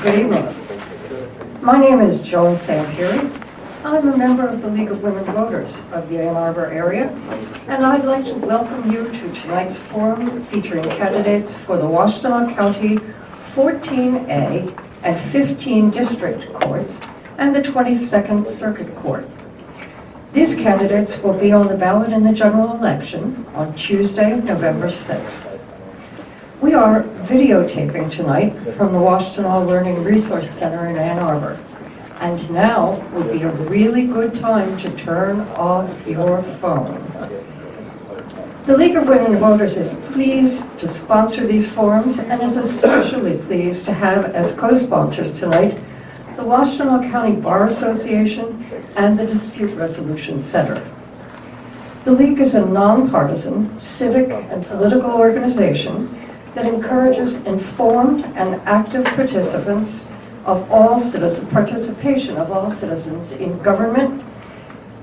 Good evening. My name is Joan Sampieri. I'm a member of the League of Women Voters of the Ann Arbor area, and I'd like to welcome you to tonight's forum featuring candidates for the Washtenaw County 14A and 15 District Courts and the 22nd Circuit Court. These candidates will be on the ballot in the general election on Tuesday, November 6th. We are videotaping tonight from the Washtenaw Learning Resource Center in Ann Arbor. And now would be a really good time to turn off your phone. The League of Women Voters is pleased to sponsor these forums and is especially pleased to have as co-sponsors tonight the Washtenaw County Bar Association and the Dispute Resolution Center. The League is a nonpartisan, civic, and political organization that encourages informed and active participation of all citizens in government,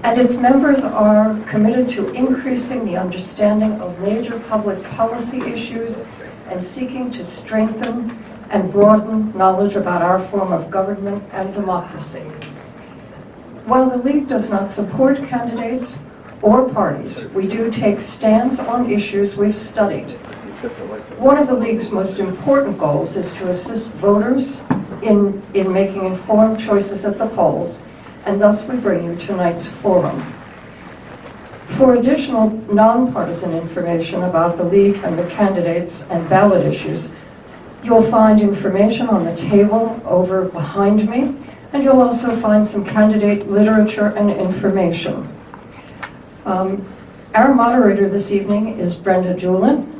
and its members are committed to increasing the understanding of major public policy issues and seeking to strengthen and broaden knowledge about our form of government and democracy. While the League does not support candidates or parties, we do take stands on issues we've studied. One of the League's most important goals is to assist voters in making informed choices at the polls, and thus we bring you tonight's forum. For additional nonpartisan information about the League and the candidates and ballot issues, you'll find information on the table over behind me, and you'll also find some candidate literature and information. Our moderator this evening is Brenda Julin,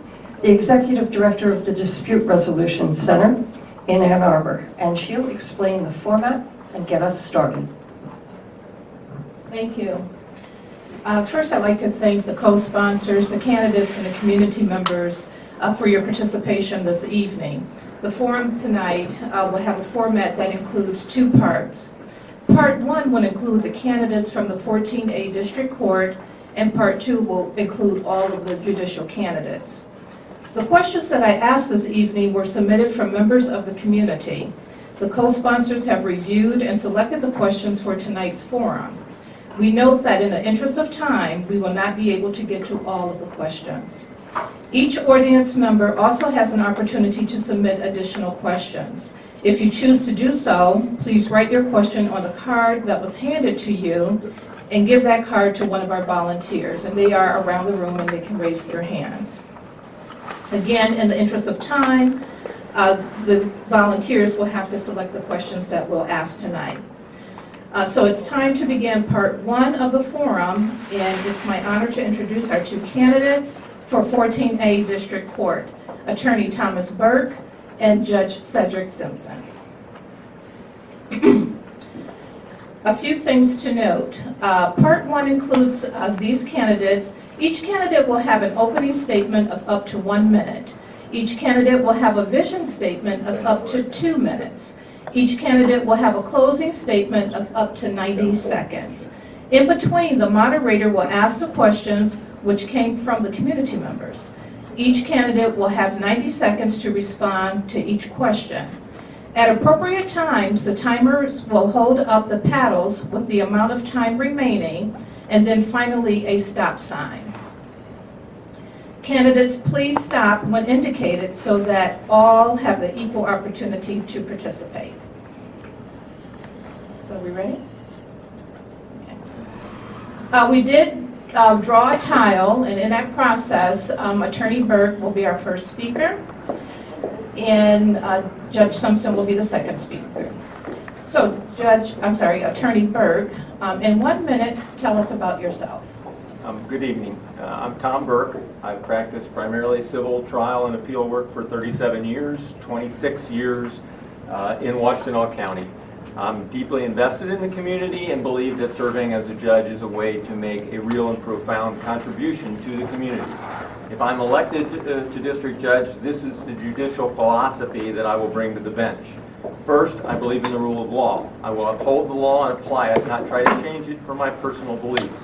the Executive Director of the Dispute Resolution Center in Ann Arbor, and she'll explain the format and get us started. Thank you. First, I'd like to thank the co-sponsors, the candidates, and the community members for your participation this evening. The forum tonight will have a format that includes two parts. Part one will include the candidates from the 14A District Court, and part two will include all of the judicial candidates. The questions that I asked this evening were submitted from members of the community. The co-sponsors have reviewed and selected the questions for tonight's forum. We note that in the interest of time, we will not be able to get to all of the questions. Each audience member also has an opportunity to submit additional questions. If you choose to do so, please write your question on the card that was handed to you and give that card to one of our volunteers, and they are around the room and they can raise their hands. Again, in the interest of time, the volunteers will have to select the questions that we'll ask tonight. So it's time to begin part one of the forum, and it's my honor to introduce our two candidates for 14A District Court, Attorney Thomas Burke and Judge Cedric Simpson. A few things to note. Part one includes these candidates. Each candidate will have an opening statement of up to 1 minute. Each candidate will have a vision statement of up to 2 minutes. Each candidate will have a closing statement of up to 90 seconds. In between, the moderator will ask the questions which came from the community members. Each candidate will have 90 seconds to respond to each question. At appropriate times, the timers will hold up the paddles with the amount of time remaining, and then finally a stop sign. Candidates, please stop when indicated so that all have the equal opportunity to participate. So are we ready? Okay. We did draw a tile, and in that process, Attorney Burke will be our first speaker, and Judge Simpson will be the second speaker. So, Attorney Burke, in 1 minute, tell us about yourself. Good evening. I'm Tom Burke. I've practiced primarily civil trial and appeal work for 37 years, 26 years in Washtenaw County. I'm deeply invested in the community and believe that serving as a judge is a way to make a real and profound contribution to the community. If I'm elected to district judge, this is the judicial philosophy that I will bring to the bench. First, I believe in the rule of law. I will uphold the law and apply it, not try to change it for my personal beliefs.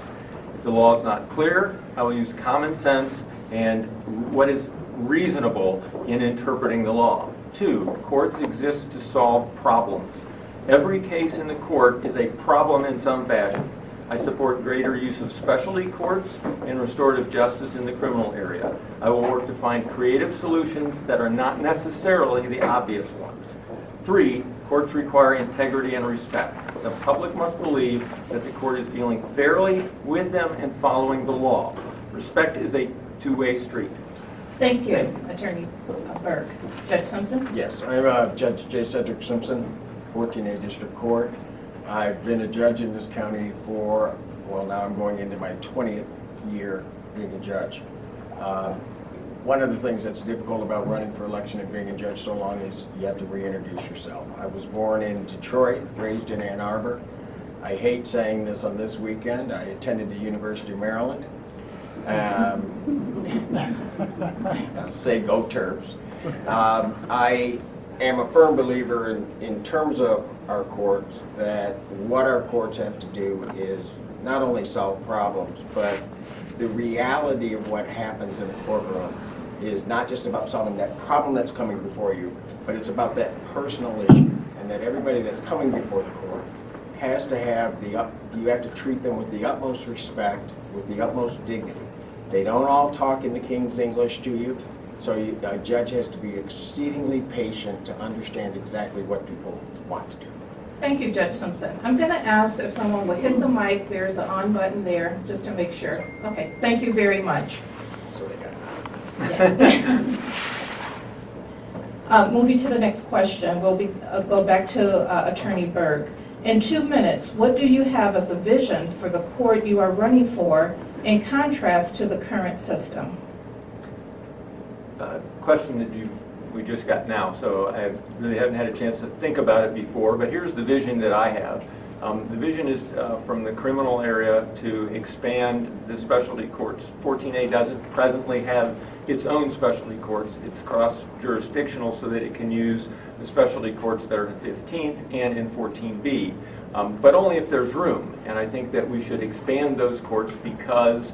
If the law is not clear, I will use common sense and what is reasonable in interpreting the law. 2, courts exist to solve problems. Every case in the court is a problem in some fashion. I support greater use of specialty courts and restorative justice in the criminal area. I will work to find creative solutions that are not necessarily the obvious ones. 3, courts require integrity and respect. The public must believe that the court is dealing fairly with them and following the law. Respect is a two-way street. Thank you, Attorney Burke. Judge Simpson? Yes, I'm Judge J. Cedric Simpson, 14A District Court. I've been a judge in this county for, well, now I'm going into my 20th year being a judge. One of the things that's difficult about running for election and being a judge so long is you have to reintroduce yourself. I was born in Detroit, raised in Ann Arbor. I hate saying this on this weekend. I attended the University of Maryland. Say go Terps. I am a firm believer in terms of our courts that what our courts have to do is not only solve problems, but the reality of what happens in a courtroom is not just about solving that problem that's coming before you, but it's about that personal issue, and that everybody that's coming before the court has to have you have to treat them with the utmost respect, with the utmost dignity. They don't all talk in the King's English to you, so a judge has to be exceedingly patient to understand exactly what people want to do. Thank you, Judge Simpson. I'm going to ask if someone will hit the mic. There's an on button there, just to make sure. Okay, thank you very much. So they got it. Moving to the next question, we'll go back to Attorney Burke. In 2 minutes, what do you have as a vision for the court you are running for in contrast to the current system? Question that we just got now, so I really haven't had a chance to think about it before, but here's the vision that I have. The vision is from the criminal area to expand the specialty courts. 14A doesn't presently have its own specialty courts. It's cross-jurisdictional so that it can use the specialty courts that are in 15th and in 14B, but only if there's room. And I think that we should expand those courts because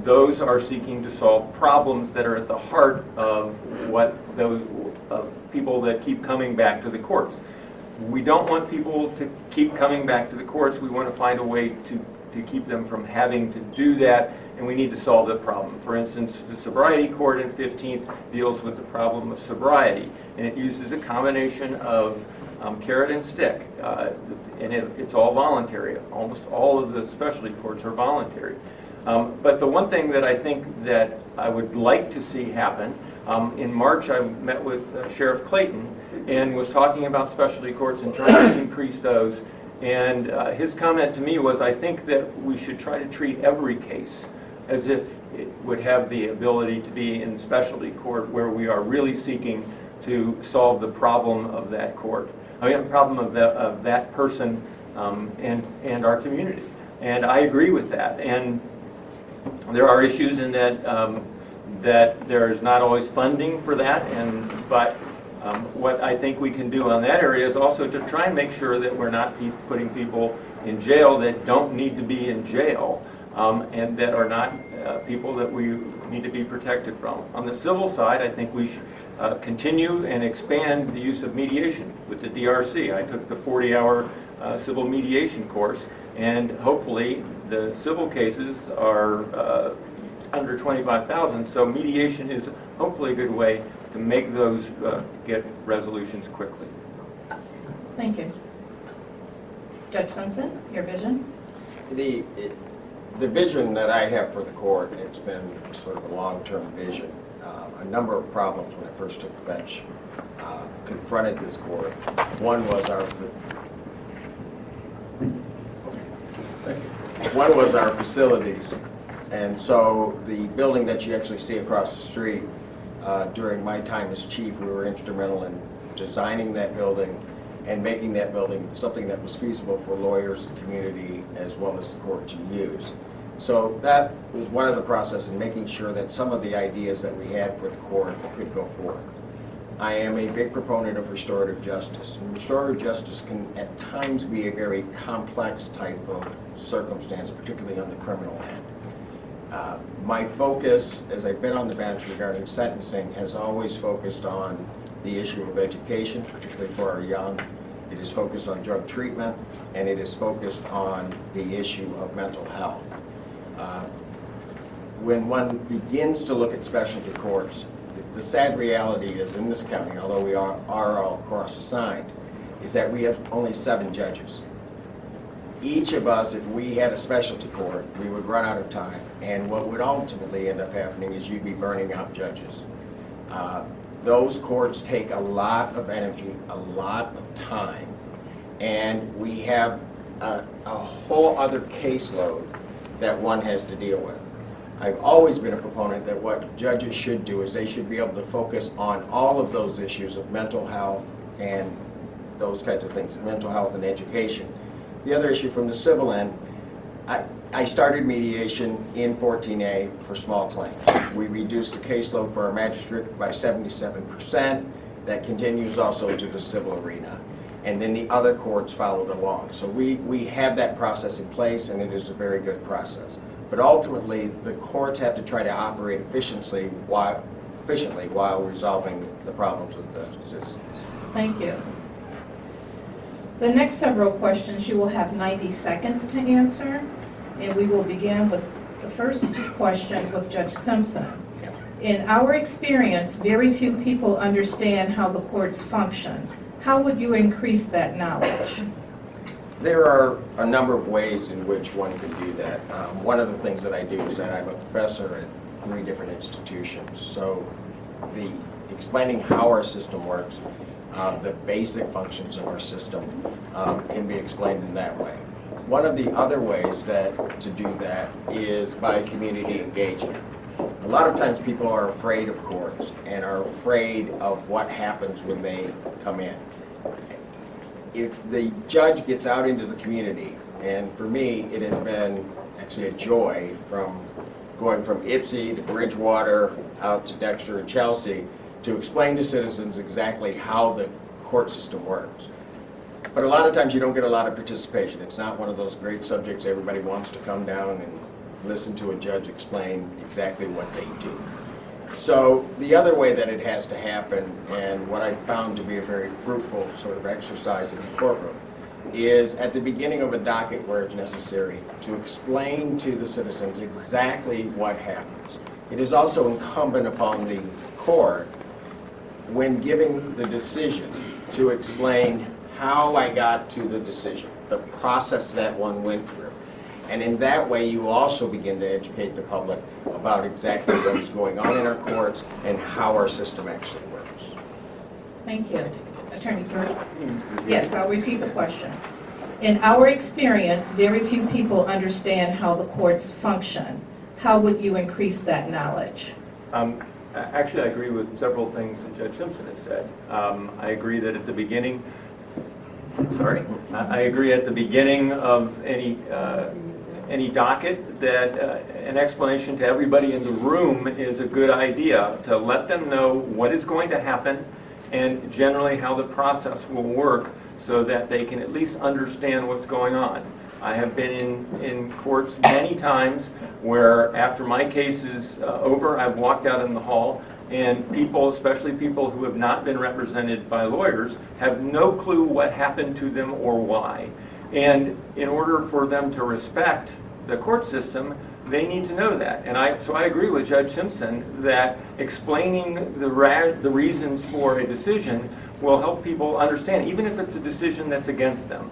those are seeking to solve problems that are at the heart of what those people that keep coming back to the courts. We don't want people to keep coming back to the courts. We want to find a way to keep them from having to do that, and we need to solve the problem. For instance, the sobriety court in 15th deals with the problem of sobriety, and it uses a combination of carrot and stick, and it's all voluntary. Almost all of the specialty courts are voluntary. But the one thing that I think that I would like to see happen, in March I met with Sheriff Clayton and was talking about specialty courts and trying to increase those. And his comment to me was, I think that we should try to treat every case as if it would have the ability to be in specialty court where we are really seeking to solve the problem of that court. I mean, the problem of that person and our community. And I agree with that. And there are issues in that that there is not always funding for that, but what I think we can do on that area is also to try and make sure that we're not putting people in jail that don't need to be in jail, and that are not people that we need to be protected from. On the civil side, I think we should continue and expand the use of mediation with the DRC. I took the 40-hour civil mediation course, and hopefully the civil cases are under 25,000, so mediation is hopefully a good way to make those get resolutions quickly. Thank you. Judge Simpson, your vision? The vision that I have for the court, it's been sort of a long-term vision. A number of problems when I first took the bench confronted this court. One was our facilities. And so the building that you actually see across the street, during my time as chief, we were instrumental in designing that building and making that building something that was feasible for lawyers, the community, as well as the court to use. So that was one of the process in making sure that some of the ideas that we had for the court could go forward. I am a big proponent of restorative justice. And restorative justice can at times be a very complex type of circumstance, particularly on the criminal end. My focus, as I've been on the bench regarding sentencing, has always focused on the issue of education, particularly for our young. It is focused on drug treatment, and it is focused on the issue of mental health. When one begins to look at specialty courts, the sad reality is in this county, although we are all cross-assigned, is that we have only 7 judges. Each of us, if we had a specialty court, we would run out of time, and what would ultimately end up happening is you'd be burning out judges. Those courts take a lot of energy, a lot of time, and we have a whole other caseload that one has to deal with. I've always been a proponent that what judges should do is they should be able to focus on all of those issues of mental health and those kinds of things, mental health and education. The other issue from the civil end, I started mediation in 14A for small claims. We reduced the caseload for our magistrate by 77%. That continues also to the civil arena. And then the other courts followed along. So we have that process in place, and it is a very good process. But ultimately, the courts have to try to operate efficiently while resolving the problems of the citizens. Thank you. The next several questions you will have 90 seconds to answer, and we will begin with the first question with Judge Simpson. In our experience, very few people understand how the courts function. How would you increase that knowledge? There are a number of ways in which one can do that. One of the things that I do is that I'm a professor at 3 different institutions. So the explaining how our system works, the basic functions of our system can be explained in that way. One of the other ways to do that is by community engagement. A lot of times people are afraid of courts and are afraid of what happens when they come in. If the judge gets out into the community, and for me it has been actually a joy from going from Ipsy to Bridgewater out to Dexter and Chelsea to explain to citizens exactly how the court system works. But a lot of times you don't get a lot of participation. It's not one of those great subjects everybody wants to come down and listen to a judge explain exactly what they do. So the other way that it has to happen, and what I found to be a very fruitful sort of exercise in the courtroom, is at the beginning of a docket where it's necessary to explain to the citizens exactly what happens. It is also incumbent upon the court, when giving the decision, to explain how I got to the decision, the process that one went through. And in that way, you also begin to educate the public about exactly what is going on in our courts and how our system actually works. Thank you. Attorney Burke? Yes, I'll repeat the question. In our experience, very few people understand how the courts function. How would you increase that knowledge? Actually, I agree with several things that Judge Simpson has said. I agree that at the beginning, I agree at the beginning of any docket that an explanation to everybody in the room is a good idea, to let them know what is going to happen and generally how the process will work so that they can at least understand what's going on. I have been in courts many times where after my case is over, I've walked out in the hall and people, especially people who have not been represented by lawyers, have no clue what happened to them or why. And in order for them to respect the court system, they need to know that. And so I agree with Judge Simpson that explaining the reasons for a decision will help people understand, even if it's a decision that's against them.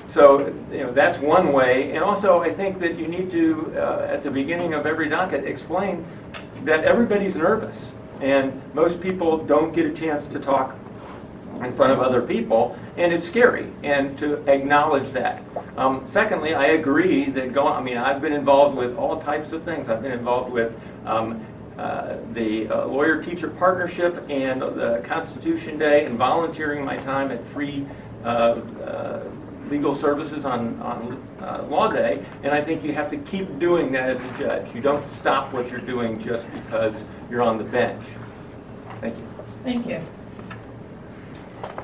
So that's one way. And also I think that you need to, at the beginning of every docket, explain that everybody's nervous. And most people don't get a chance to talk in front of other people, and it's scary, and to acknowledge that. Secondly, I agree that I've been involved with all types of things. I've been involved with the lawyer-teacher partnership and the Constitution Day, and volunteering my time at free legal services on Law Day, and I think you have to keep doing that as a judge. You don't stop what you're doing just because you're on the bench. Thank you. Thank you.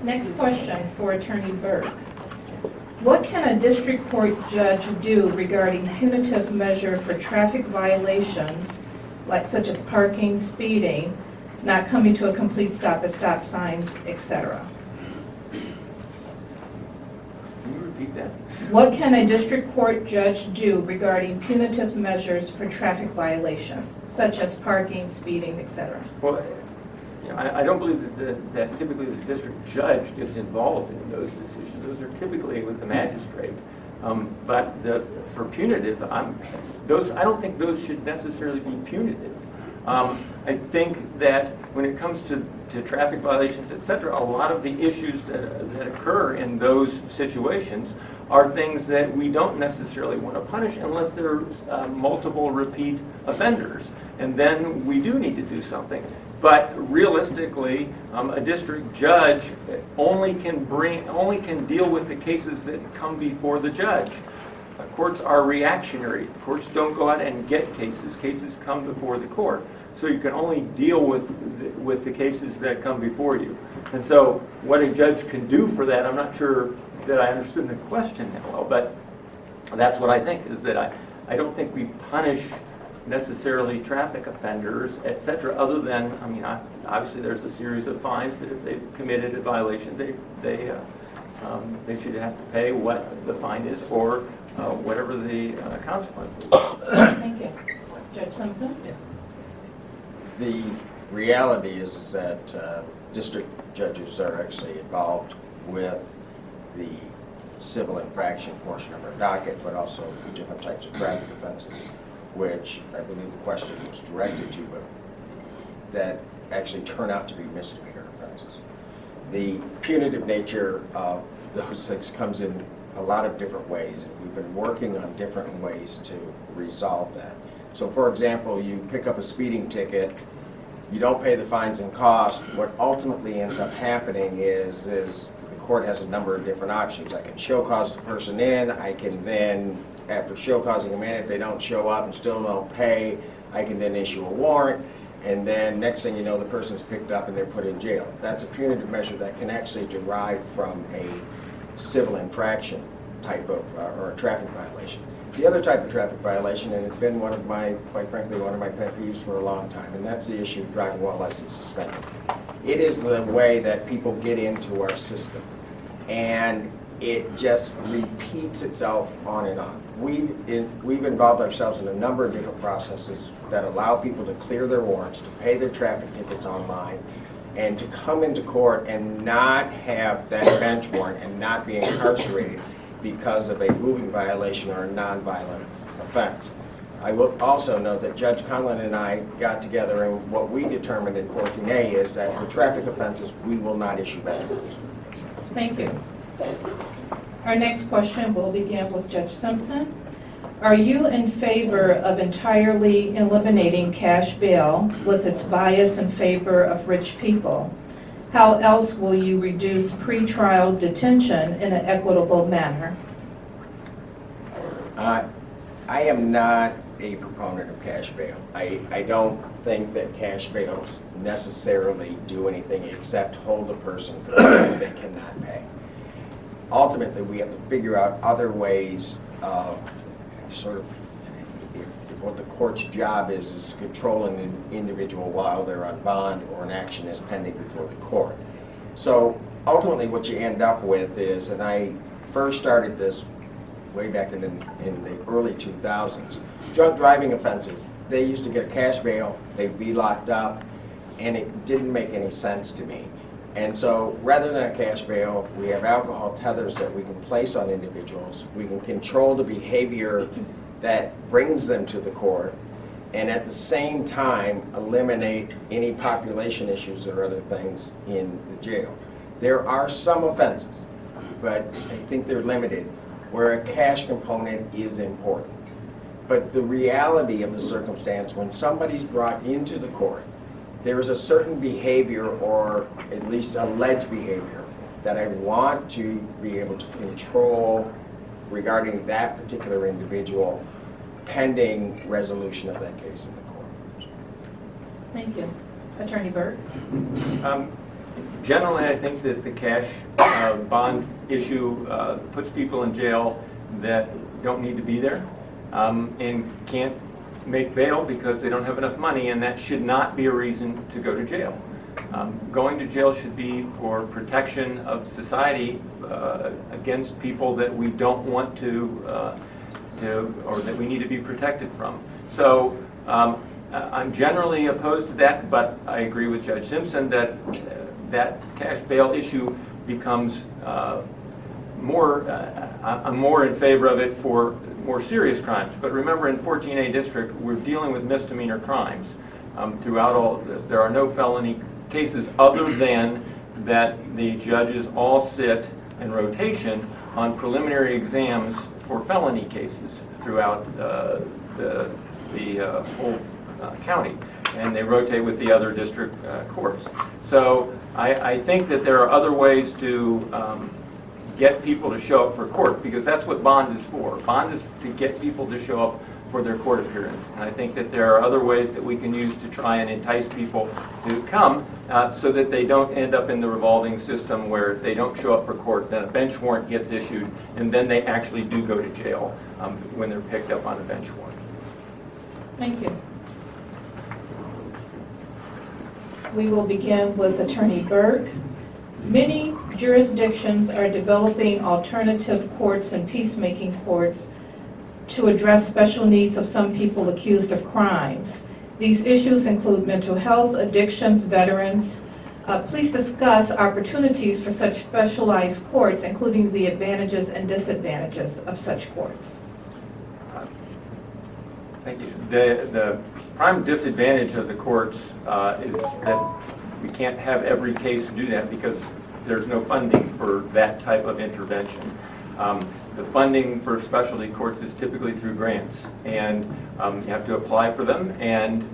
Next question for Attorney Burke. What can a district court judge do regarding punitive measure for traffic violations, such as parking, speeding, not coming to a complete stop at stop signs, etc. Can you repeat that? What can a district court judge do regarding punitive measures for traffic violations, such as parking, speeding, etc.? Well, you know, I don't believe that typically the district judge gets involved in those decisions. Those are typically with the magistrate. But for punitive, I don't think those should necessarily be punitive. I think that when it comes to traffic violations, etc., a lot of the issues that occur in those situations are things that we don't necessarily want to punish unless there's multiple repeat offenders. And then we do need to do something. But realistically, a district judge only can deal with the cases that come before the judge. Courts are reactionary. Courts don't go out and get cases. Cases come before the court. So you can only deal with the cases that come before you. And so what a judge can do for that, I'm not sure that I understood the question that well, but that's what I think, is that I don't think we punish necessarily traffic offenders, etc., other than, I mean, obviously there's a series of fines that if they've committed a violation, they should have to pay what the fine is or whatever the consequence is. Thank you. Judge Simpson? Yeah. The reality is that district judges are actually involved with the civil infraction portion of our docket, but also different types of traffic offenses, which I believe the question was directed to, but that actually turn out to be misdemeanor offenses. The punitive nature of those things comes in a lot of different ways, and we've been working on different ways to resolve that. So for example, you pick up a speeding ticket, you don't pay the fines and costs, what ultimately ends up happening is the court has a number of different options. I can show cause the person in, I can then, after show causing them in, if they don't show up and still don't pay, I can then issue a warrant, and then next thing you know, the person's picked up and they're put in jail. That's a punitive measure that can actually derive from a civil infraction type of, or a traffic violation. The other type of traffic violation, and it's been one of my, quite frankly, one of my pet peeves for a long time, and that's the issue of driving while license suspended. It is the way that people get into our system, and it just repeats itself on and on. We've involved ourselves in a number of different processes that allow people to clear their warrants, to pay their traffic tickets online, and to come into court and not have that bench warrant and not be incarcerated because of a moving violation or a non-violent offense. I will also note that Judge Conlon and I got together, and what we determined in 14A is that for traffic offenses, we will not issue bench warrants. Thank you. Our next question will begin with Judge Simpson. Are you in favor of entirely eliminating cash bail with its bias in favor of rich people? How else will you reduce pretrial detention in an equitable manner? I am not a proponent of cash bail. I don't think that cash bails necessarily do anything except hold a person for something they cannot pay. Ultimately, we have to figure out other ways of sort of, if what the court's job is controlling an individual while they're on bond or an action is pending before the court. So ultimately what you end up with is, and I first started this way back in the early 2000s, drunk driving offenses, they used to get a cash bail, they'd be locked up, and it didn't make any sense to me. And so rather than a cash bail, we have alcohol tethers that we can place on individuals. We can control the behavior that brings them to the court, and at the same time eliminate any population issues or other things in the jail. There are some offenses, but I think they're limited, where a cash component is important. But the reality of the circumstance, when somebody's brought into the court, there is a certain behavior, or at least alleged behavior, that I want to be able to control regarding that particular individual pending resolution of that case in the court. Thank you. Attorney Burke? Generally, I think that the cash bond issue puts people in jail that don't need to be there and can't make bail because they don't have enough money, and that should not be a reason to go to jail. Going to jail should be for protection of society against people that we don't want to, or that we need to be protected from. So I'm generally opposed to that, but I agree with Judge Simpson that that cash bail issue becomes I'm more in favor of it for more serious crimes. But remember, in 14A district, we're dealing with misdemeanor crimes throughout all of this. There are no felony cases other than that the judges all sit in rotation on preliminary exams for felony cases throughout the whole county, and they rotate with the other district courts. So I think that there are other ways to get people to show up for court, because that's what bond is for. Bond is to get people to show up for their court appearance. And I think that there are other ways that we can use to try and entice people to come so that they don't end up in the revolving system where if they don't show up for court, then a bench warrant gets issued, and then they actually do go to jail when they're picked up on a bench warrant. Thank you. We will begin with Attorney Burke. Many jurisdictions are developing alternative courts and peacemaking courts to address special needs of some people accused of crimes. These issues include mental health, addictions, veterans. Please discuss opportunities for such specialized courts, including the advantages and disadvantages of such courts. Thank you. The prime disadvantage of the courts is that we can't have every case do that because there's no funding for that type of intervention. The funding for specialty courts is typically through grants, and you have to apply for them, and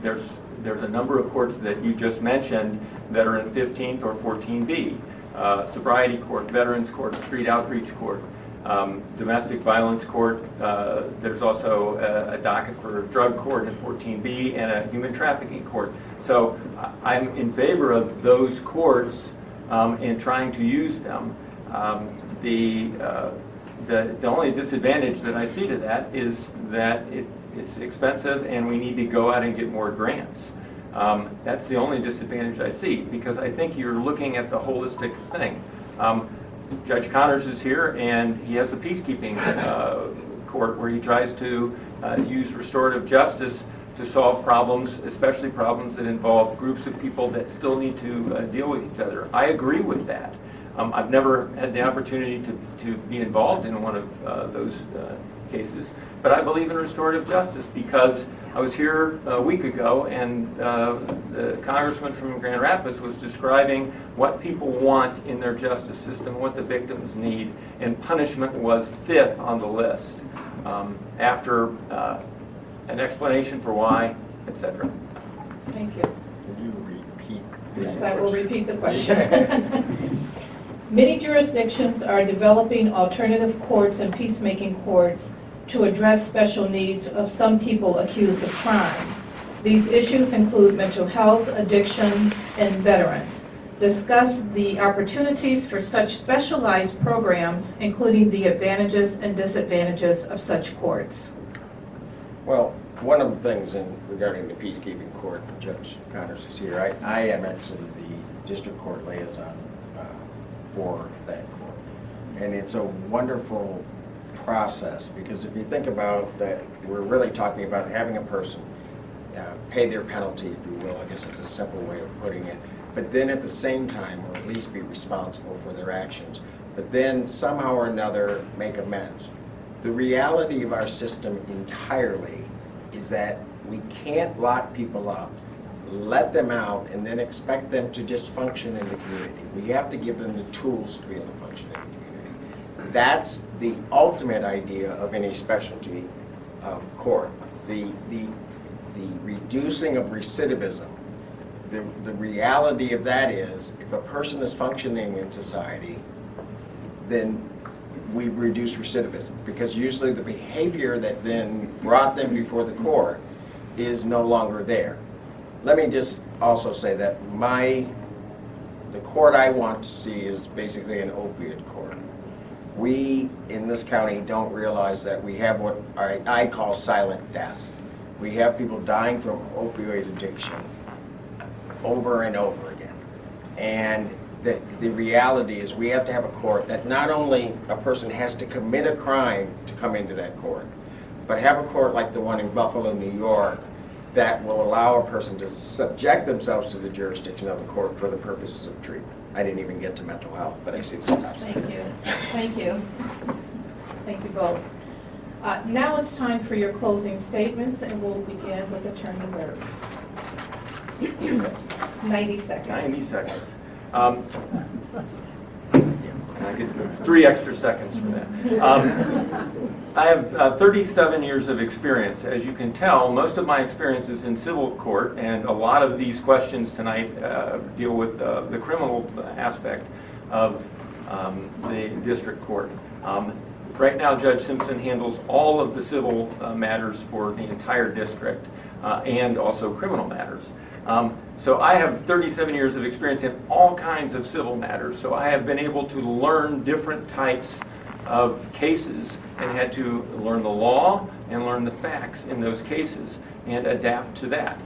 there's a number of courts that you just mentioned that are in 15th or 14B. Sobriety court, veterans court, street outreach court, domestic violence court. There's also a docket for drug court in 14B and a human trafficking court. So I'm in favor of those courts and trying to use them. The only disadvantage that I see to that is that it's expensive and we need to go out and get more grants. That's the only disadvantage I see, because I think you're looking at the holistic thing. Judge Connors is here, and he has a peacekeeping court where he tries to use restorative justice to solve problems, especially problems that involve groups of people that still need to deal with each other. I agree with that. I've never had the opportunity to be involved in one of those cases, but I believe in restorative justice because I was here a week ago, and the congressman from Grand Rapids was describing what people want in their justice system, what the victims need, and punishment was 5th on the list after an explanation for why, etc. Thank you. Can you repeat? Yes, I will repeat the question. Many jurisdictions are developing alternative courts and peacemaking courts to address special needs of some people accused of crimes. These issues include mental health, addiction, and veterans. Discuss the opportunities for such specialized programs, including the advantages and disadvantages of such courts. Well, one of the things regarding the peacekeeping court, Judge Connors is here. I am actually the district court liaison for that court. And it's a wonderful process, because if you think about that, we're really talking about having a person pay their penalty, if you will. I guess it's a simple way of putting it. But then at the same time, or at least be responsible for their actions. But then somehow or another make amends. The reality of our system entirely is that we can't lock people up, let them out, and then expect them to just function in the community. We have to give them the tools to be able to function in the community. That's the ultimate idea of any specialty court. The reducing of recidivism. The reality of that is, if a person is functioning in society, then we reduce recidivism, because usually the behavior that then brought them before the court is no longer there. Let me just also say that the court I want to see is basically an opiate court. We in this county don't realize that we have what I call silent deaths. We have people dying from opioid addiction over and over again. And the reality is we have to have a court that not only a person has to commit a crime to come into that court, but have a court like the one in Buffalo, New York, that will allow a person to subject themselves to the jurisdiction of the court for the purposes of treatment. I didn't even get to mental health, but I see the stop sign. Thank you. Thank you. Thank you both. Now it's time for your closing statements, and we'll begin with Attorney Burke. 90 seconds. 90 seconds. I get 3 extra seconds for that. I have 37 years of experience. As you can tell, most of my experience is in civil court, and a lot of these questions tonight deal with the criminal aspect of the district court. Right now, Judge Simpson handles all of the civil matters for the entire district and also criminal matters. So I have 37 years of experience in all kinds of civil matters, so I have been able to learn different types of cases and had to learn the law and learn the facts in those cases and adapt to that.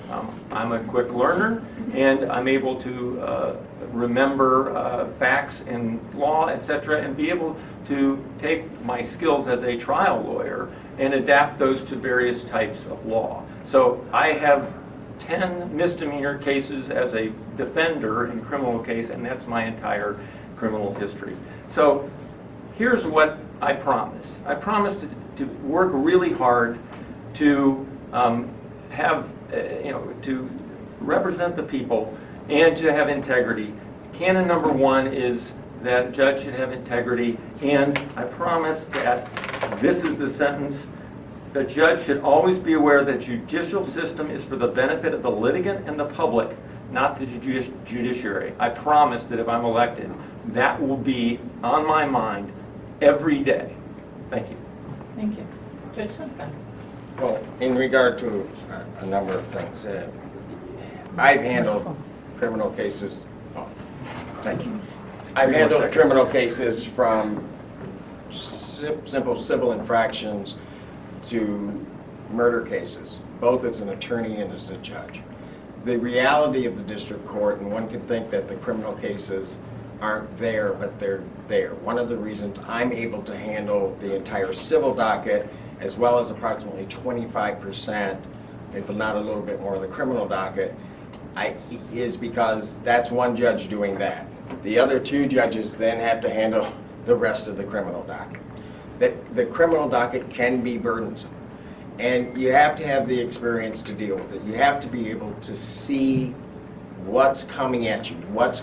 I'm a quick learner, and I'm able to remember facts and law, etc., and be able to take my skills as a trial lawyer and adapt those to various types of law. So I have 10 misdemeanor cases as a defender in criminal case, and that's my entire criminal history. So here's what I promise. I promise to work really hard to to represent the people and to have integrity. Canon number 1 is that a judge should have integrity, and I promise that this is the sentence: the judge should always be aware that the judicial system is for the benefit of the litigant and the public, not the judiciary. I promise that if I'm elected, that will be on my mind every day. Thank you. Thank you. Judge Simpson. Well, in regard to a number of things, I've handled criminal cases. Oh, thank you. I've handled criminal cases from simple civil infractions to murder cases, both as an attorney and as a judge. The reality of the district court, and one can think that the criminal cases aren't there, but they're there. One of the reasons I'm able to handle the entire civil docket, as well as approximately 25%, if not a little bit more, of the criminal docket, is because that's one judge doing that. The other 2 judges then have to handle the rest of the criminal docket. The criminal docket can be burdensome, and you have to have the experience to deal with it. You have to be able to see what's coming at you, what's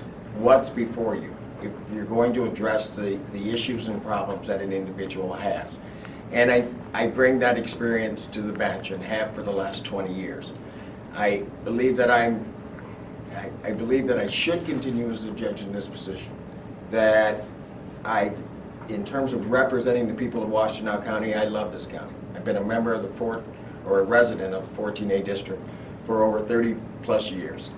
before you, if you're going to address the issues and problems that an individual has. And I bring that experience to the bench and have for the last 20 years. I believe that I believe that I should continue as a judge in this position. That in terms of representing the people of Washtenaw County, I love this county. I've been a member of a resident of the 14A district for over 30 plus years.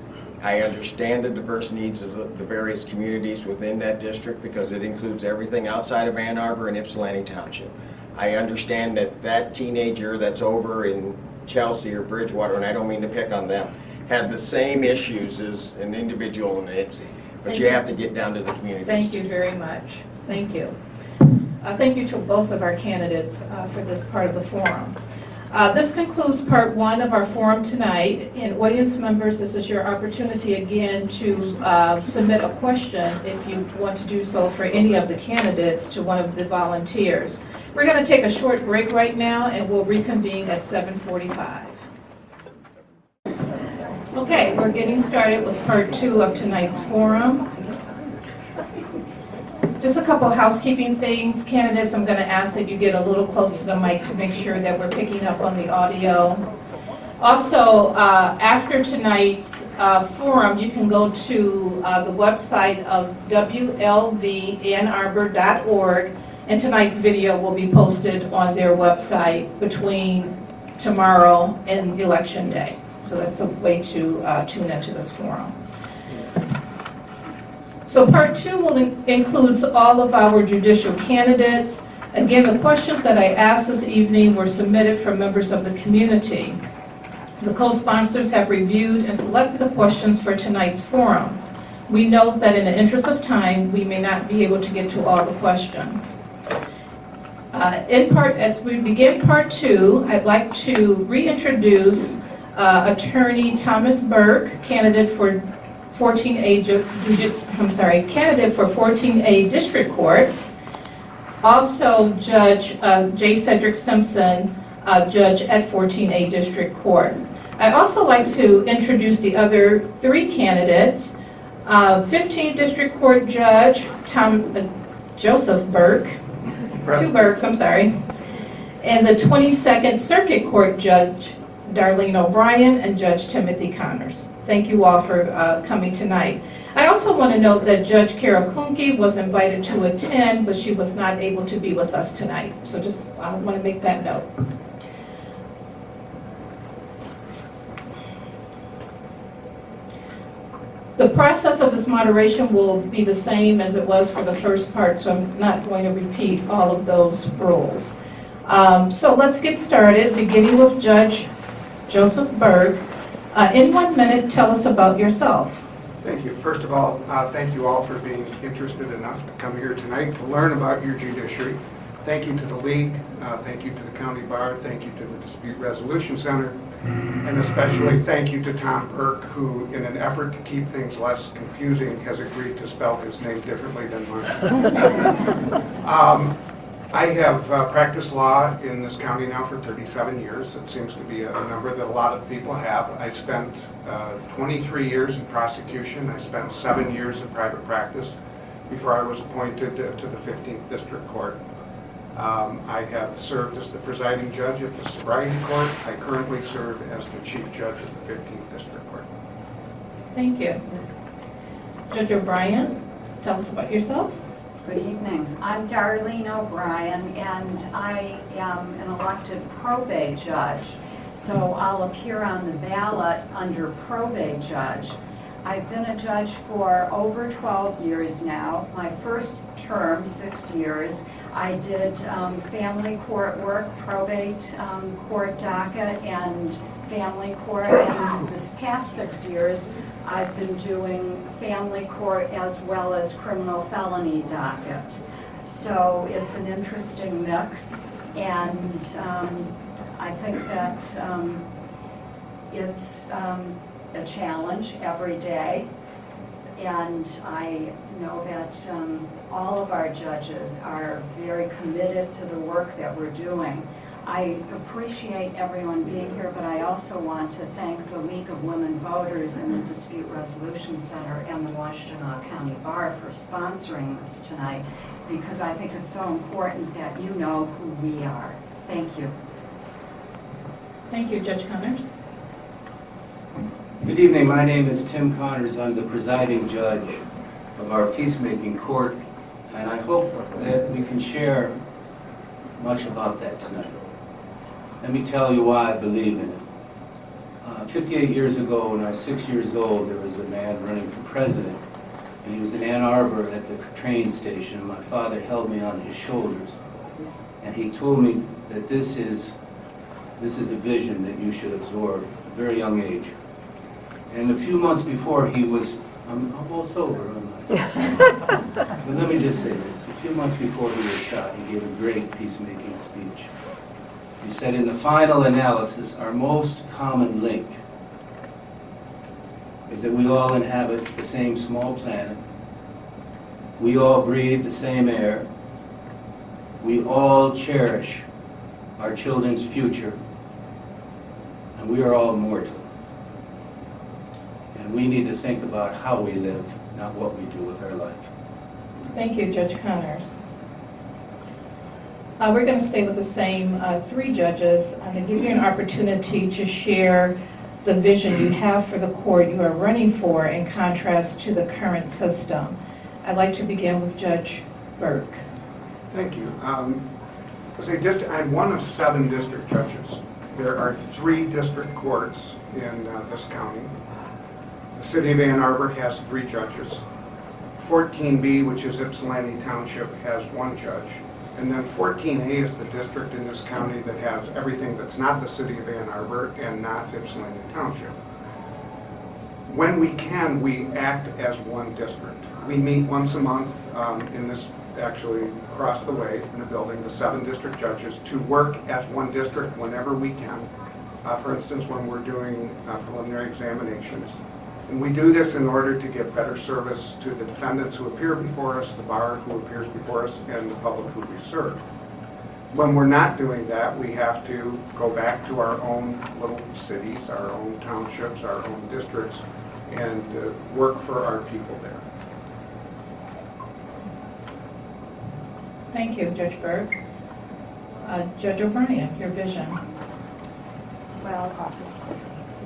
I understand the diverse needs of the various communities within that district because it includes everything outside of Ann Arbor and Ypsilanti Township. I understand that teenager that's over in Chelsea or Bridgewater, and I don't mean to pick on them, have the same issues as an individual in Ypsi. But you have to get down to the communities. Thank you very much. Thank you. Thank you to both of our candidates for this part of the forum. This concludes part 1 of our forum tonight. And audience members, this is your opportunity again to submit a question if you want to do so for any of the candidates to one of the volunteers. We're going to take a short break right now, and we'll reconvene at 7:45. Okay, we're getting started with part 2 of tonight's forum. Just a couple housekeeping things. Candidates, I'm going to ask that you get a little close to the mic to make sure that we're picking up on the audio. Also, after tonight's forum, you can go to the website of wlvannarbor.org, and tonight's video will be posted on their website between tomorrow and Election Day. So that's a way to tune into this forum. So part 2 will includes all of our judicial candidates. Again, the questions that I asked this evening were submitted from members of the community. The co-sponsors have reviewed and selected the questions for tonight's forum. We note that in the interest of time, we may not be able to get to all the questions. As we begin part 2, I'd like to reintroduce Attorney Thomas Burke, candidate for 14A District Court. Also, Judge J. Cedric Simpson, Judge at 14A District Court. I'd also like to introduce the other 3 candidates. 15th District Court Judge Joseph Burke, 2 Burkes, I'm sorry, and the 22nd Circuit Court Judge Darlene O'Brien and Judge Timothy Connors. Thank you all for coming tonight. I also want to note that Judge Carol Kuhnke was invited to attend, but she was not able to be with us tonight. So just I want to make that note. The process of this moderation will be the same as it was for the first part, so I'm not going to repeat all of those rules. So let's get started, beginning with Judge Joseph Burke. In 1 minute, tell us about yourself. Thank you. First of all, thank you all for being interested enough to come here tonight to learn about your judiciary. Thank you to the League, thank you to the County Bar, thank you to the Dispute Resolution Center, and especially thank you to Tom Burke, who, in an effort to keep things less confusing, has agreed to spell his name differently than mine. I have practiced law in this county now for 37 years. It seems to be a number that a lot of people have. I spent 23 years in prosecution. I spent 7 years in private practice before I was appointed to the 15th District Court. I have served as the presiding judge at the Sobriety Court. I currently serve as the chief judge of the 15th District Court. Thank you. Judge O'Brien, tell us about yourself. Good evening. I'm Darlene O'Brien, and I am an elected probate judge, so I'll appear on the ballot under probate judge. I've been a judge for over 12 years now. My first term, 6 years, I did family court work, probate court docket, and family court, and this past 6 years I've been doing family court as well as criminal felony docket. So it's an interesting mix, and I think that it's a challenge every day, and I know that all of our judges are very committed to the work that we're doing. I appreciate everyone being here, but I also want to thank the League of Women Voters and the Dispute Resolution Center and the Washtenaw County Bar for sponsoring this tonight, because I think it's so important that you know who we are. Thank you. Thank you, Judge Connors. Good evening. My name is Tim Connors. I'm the presiding judge of our peacemaking court, and I hope that we can share much about that tonight. Let me tell you why I believe in it. 58 years ago, when I was 6 years old, there was a man running for president, and he was in Ann Arbor at the train station. My father held me on his shoulders, and he told me that this is a vision that you should absorb at a very young age. And a few months before he was, I'm almost over, but let me just say this. A few months before he was shot, he gave a great peacemaking speech. He said, in the final analysis, our most common link is that we all inhabit the same small planet. We all breathe the same air. We all cherish our children's future. And we are all mortal. And we need to think about how we live, not what we do with our life. Thank you, Judge Connors. We're going to stay with the same 3 judges. I'm going to give you an opportunity to share the vision you have for the court you are running for in contrast to the current system. I'd like to begin with Judge Burke. Thank you. I'm one of 7 district judges. There are 3 district courts in this county. The city of Ann Arbor has 3 judges. 14B, which is Ypsilanti Township, has 1 judge. And then 14A is the district in this county that has everything that's not the city of Ann Arbor and not Ypsilanti Township. When we can, we act as one district. We meet once a month in this, actually across the way in a building, the 7 district judges, to work as one district whenever we can. For instance, when we're doing preliminary examinations. And we do this in order to give better service to the defendants who appear before us, the bar who appears before us, and the public who we serve. When we're not doing that, we have to go back to our own little cities, our own townships, our own districts, and work for our people there. Thank you, Judge Burke. Judge O'Brien, your vision. Well,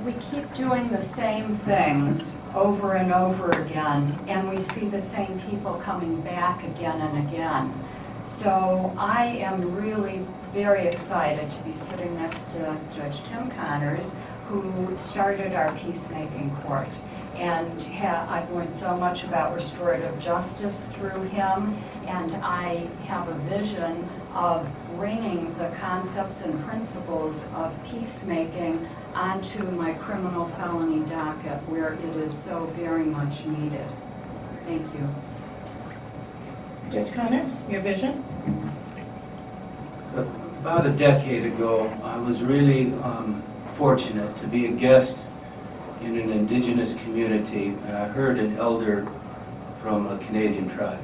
we keep doing the same things over and over again, and we see the same people coming back again and again. So I am really very excited to be sitting next to Judge Tim Connors, who started our peacemaking court. And I've learned so much about restorative justice through him, and I have a vision of bringing the concepts and principles of peacemaking onto my criminal felony docket, where it is so very much needed. Thank you. Judge Connors, your vision? About a decade ago, I was really fortunate to be a guest in an indigenous community, and I heard an elder from a Canadian tribe.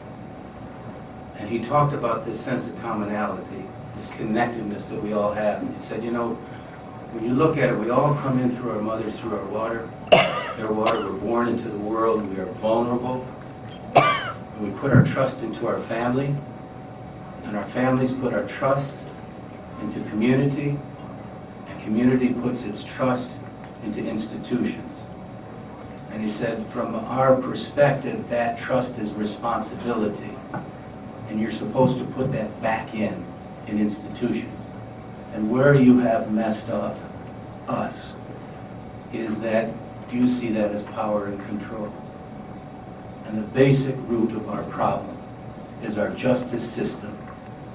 And he talked about this sense of commonality, this connectedness that we all have. And he said, you know, when you look at it, we all come in through our mothers, through our water. Their water, we're born into the world, we are vulnerable. And we put our trust into our family, and our families put our trust into community, and community puts its trust into institutions. And he said, from our perspective, that trust is responsibility. And you're supposed to put that back in institutions. And where you have messed up us is that you see that as power and control. And the basic root of our problem is our justice system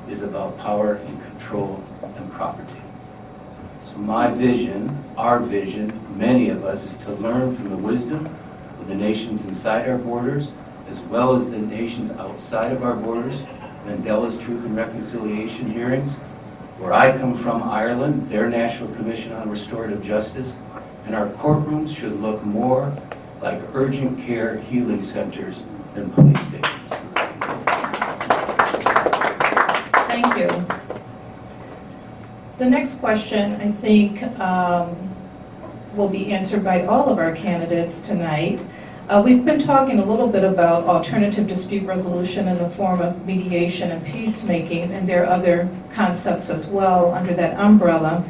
is about power and control and property. So my vision, our vision, many of us, is to learn from the wisdom of the nations inside our borders, as well as the nations outside of our borders. Mandela's Truth and Reconciliation hearings, where I come from, Ireland, their National Commission on Restorative Justice, and our courtrooms should look more like urgent care healing centers than police stations. Thank you. The next question, I think, will be answered by all of our candidates tonight. We've been talking a little bit about alternative dispute resolution in the form of mediation and peacemaking, and there are other concepts as well under that umbrella.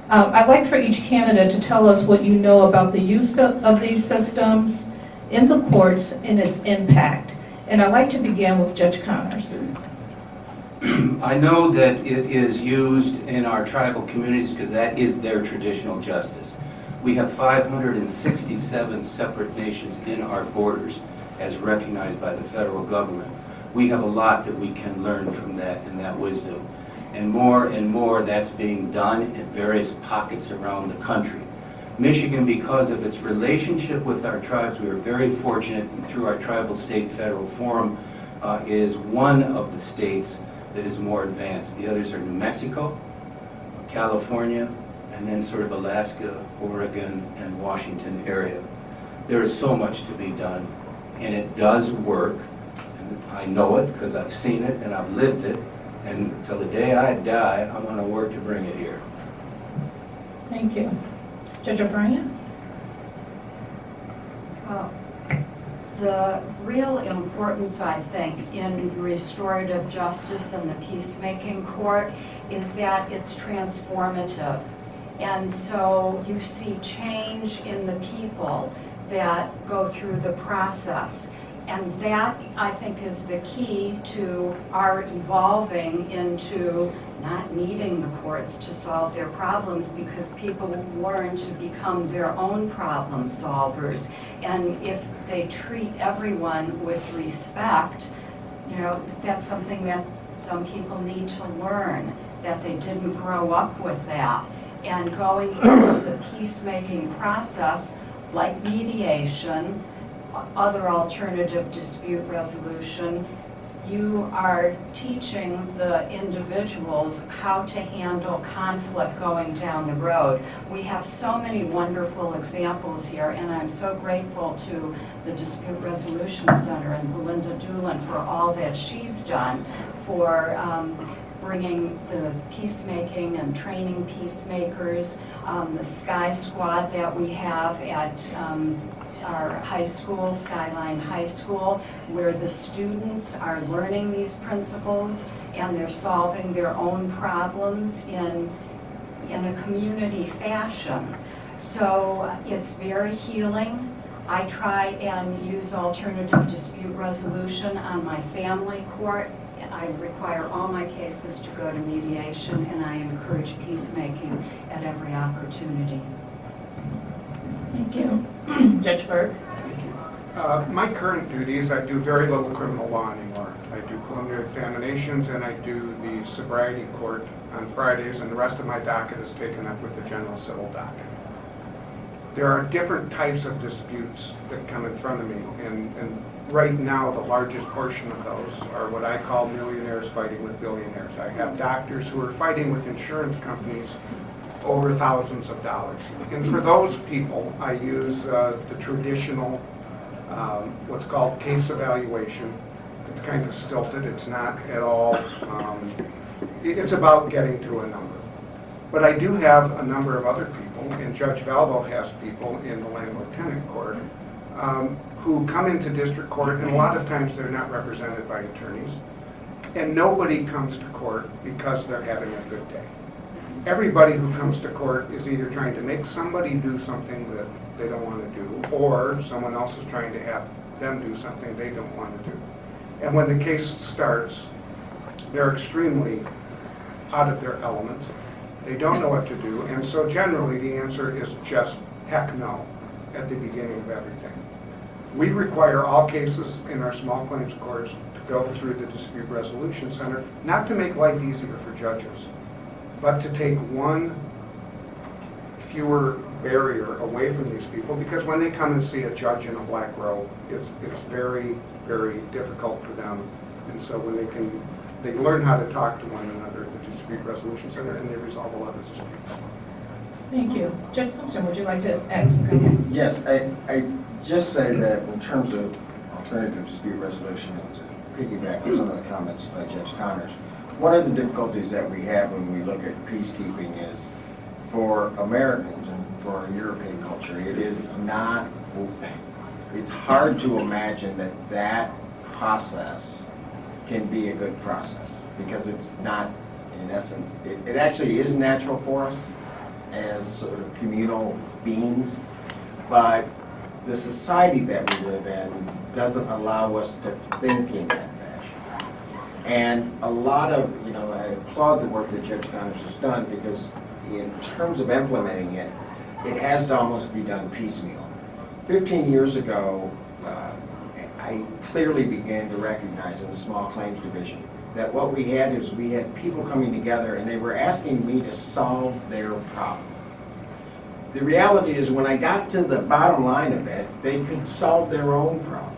I'd like for each candidate to tell us what you know about the use of these systems in the courts and its impact. And I'd like to begin with Judge Connors. I know that it is used in our tribal communities because that is their traditional justice. We have 567 separate nations in our borders as recognized by the federal government. We have a lot that we can learn from that and that wisdom. And more that's being done in various pockets around the country. Michigan, because of its relationship with our tribes, we are very fortunate, and through our Tribal State Federal Forum, is one of the states that is more advanced. The others are New Mexico, California, and then sort of Alaska, Oregon, and Washington area. There is so much to be done, and it does work. And I know it because I've seen it and I've lived it, and till the day I die, I'm going to work to bring it here. Thank you. Judge O'Brien? The real importance, I think, in restorative justice and the peacemaking court is that it's transformative. And so you see change in the people that go through the process. And that, I think, is the key to our evolving into not needing the courts to solve their problems, because people learn to become their own problem solvers. And if they treat everyone with respect, you know, that's something that Some people need to learn that they didn't grow up with that. And going through the peacemaking process, like mediation, other alternative dispute resolution, you are teaching the individuals how to handle conflict going down the road. We have so many wonderful examples here, and I'm so grateful to the Dispute Resolution Center and Belinda Doolin for all that she's done for bringing the peacemaking and training peacemakers, the Sky Squad that we have at our high school, Skyline High School, where the students are learning these principles and they're solving their own problems in a community fashion. So it's very healing. I try and use alternative dispute resolution on my family court. I require all my cases to go to mediation, and I encourage peacemaking at every opportunity. Thank you. Judge Burke. My current duties, I do very little criminal law anymore. I do preliminary examinations and I do the sobriety court on Fridays, and the rest of my docket is taken up with the general civil docket. There are different types of disputes that come in front of me, and right now the largest portion of those are what I call millionaires fighting with billionaires. I have doctors who are fighting with insurance companies over thousands of dollars. And for those people, I use the traditional, what's called case evaluation. It's kind of stilted. It's not at all, it's about getting to a number. But I do have a number of other people, and Judge Valvo has people in the landlord-tenant court who come into district court, and a lot of times they're not represented by attorneys. And nobody comes to court because they're having a good day. Everybody who comes to court is either trying to make somebody do something that they don't want to do, or someone else is trying to have them do something they don't want to do. And when the case starts, they're extremely out of their element. They don't know what to do, and so generally the answer is just heck no at the beginning of everything. We require all cases in our small claims courts to go through the Dispute Resolution Center, not to make life easier for judges, but to take one fewer barrier away from these people, because when they come and see a judge in a black robe, it's very, very difficult for them. And so when they learn how to talk to one another at the Dispute Resolution Center, and they resolve a lot of disputes. Thank you. Judge Simpson, would you like to add some comments? Yes, I just say that in terms of alternative dispute resolution, to piggyback on some of the comments by Judge Connors, one of the difficulties that we have when we look at peacekeeping is for Americans and for our European culture, it's hard to imagine that process can be a good process, because it's not, in essence, it actually is natural for us as sort of communal beings, but the society that we live in doesn't allow us to think in that fashion. And a lot of, I applaud the work that Judge Connors has done, because in terms of implementing it, it has to almost be done piecemeal. 15 years ago, I clearly began to recognize in the small claims division that what we had is we had people coming together and they were asking me to solve their problem. The reality is, when I got to the bottom line of it, they could solve their own problem.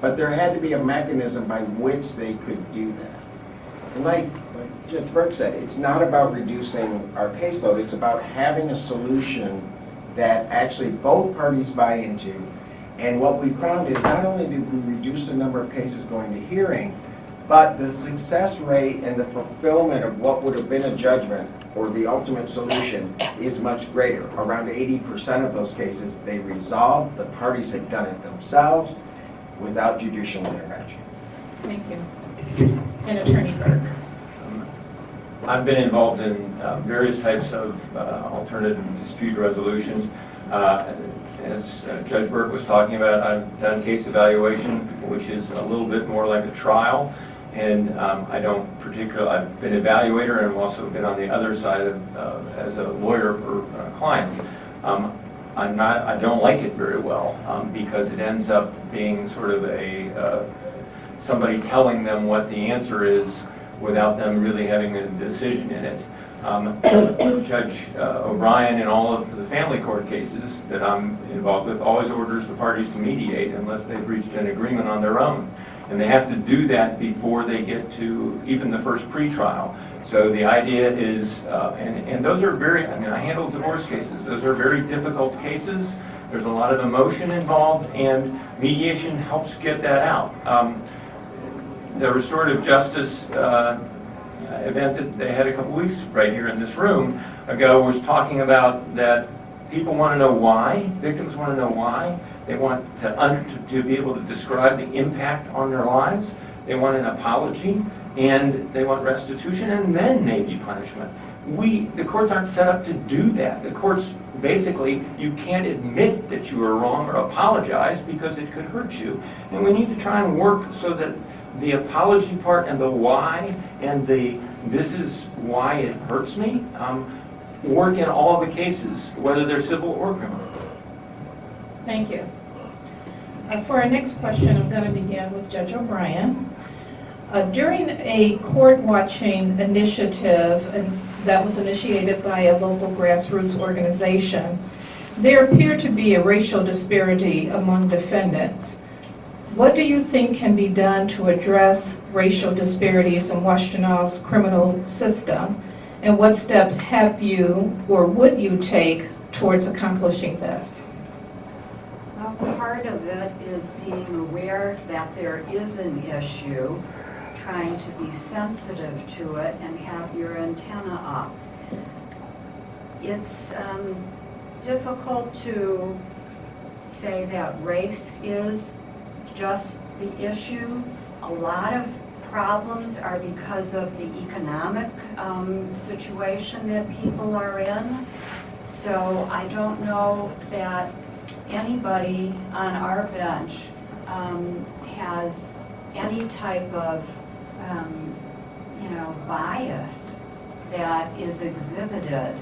But there had to be a mechanism by which they could do that. And like Judge Burke said, it's not about reducing our caseload, it's about having a solution that actually both parties buy into. And what we found is, not only did we reduce the number of cases going to hearing, but the success rate and the fulfillment of what would have been a judgment or the ultimate solution is much greater. Around 80% of those cases, they resolved. The parties had done it themselves without judicial intervention. Thank you. And Attorney Burke. I've been involved in various types of alternative dispute resolution. As Judge Burke was talking about, I've done case evaluation, which is a little bit more like a trial. And I've been evaluator, and I've also been on the other side of, as a lawyer for clients. I don't like it very well, because it ends up being sort of a somebody telling them what the answer is without them really having a decision in it. Judge O'Brien, in all of the family court cases that I'm involved with, always orders the parties to mediate unless they've reached an agreement on their own. And they have to do that before they get to even the first pretrial. So the idea is, and those are very, I mean, I handle divorce cases. Those are very difficult cases. There's a lot of emotion involved, and mediation helps get that out. The restorative justice event that they had a couple weeks right here in this room ago was talking about that people want to know why, victims want to know why. They want to be able to describe the impact on their lives. They want an apology, and they want restitution, and then maybe punishment. The courts aren't set up to do that. The courts, basically, you can't admit that you were wrong or apologize because it could hurt you. And we need to try and work so that the apology part and the why and the this is why it hurts me work in all of the cases, whether they're civil or criminal. Thank you. For our next question, I'm going to begin with Judge O'Brien. During a court-watching initiative that was initiated by a local grassroots organization, there appeared to be a racial disparity among defendants. What do you think can be done to address racial disparities in Washtenaws criminal system, and what steps have you or would you take towards accomplishing this? Well, part of it is being aware that there is an issue, trying to be sensitive to it and have your antenna up. It's difficult to say that race is just the issue. A lot of problems are because of the economic situation that people are in. So I don't know that anybody on our bench has any type of bias that is exhibited.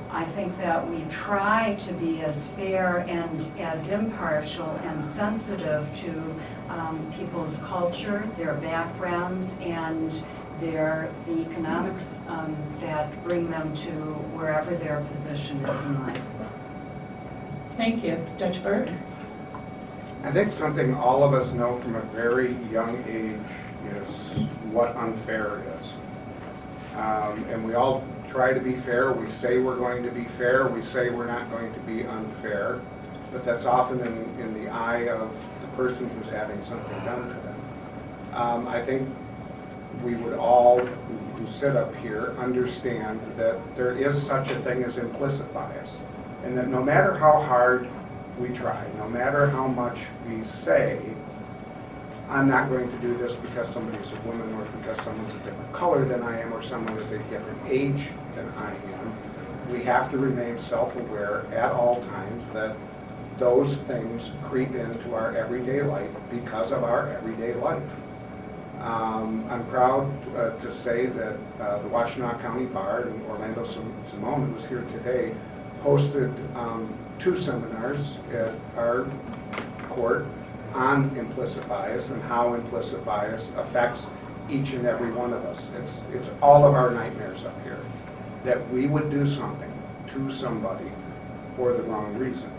I think that we try to be as fair and as impartial and sensitive to people's culture, their backgrounds, and the economics that bring them to wherever their position is in life. Thank you. Judge Burke? I think something all of us know from a very young age is what unfair is. And we all try to be fair. We say we're going to be fair. We say we're not going to be unfair. But that's often in the eye of the person who's having something done to them. I think we would all who sit up here understand that there is such a thing as implicit bias. And that no matter how hard we try, no matter how much we say, I'm not going to do this because somebody's a woman or because someone's a different color than I am or someone is a different age than I am. We have to remain self-aware at all times that those things creep into our everyday life because of our everyday life. I'm proud to say that the Washtenaw County Bar and Orlando Simone, who was here today, hosted 2 seminars at our court on implicit bias and how implicit bias affects each and every one of us. It's all of our nightmares up here, that we would do something to somebody for the wrong reason.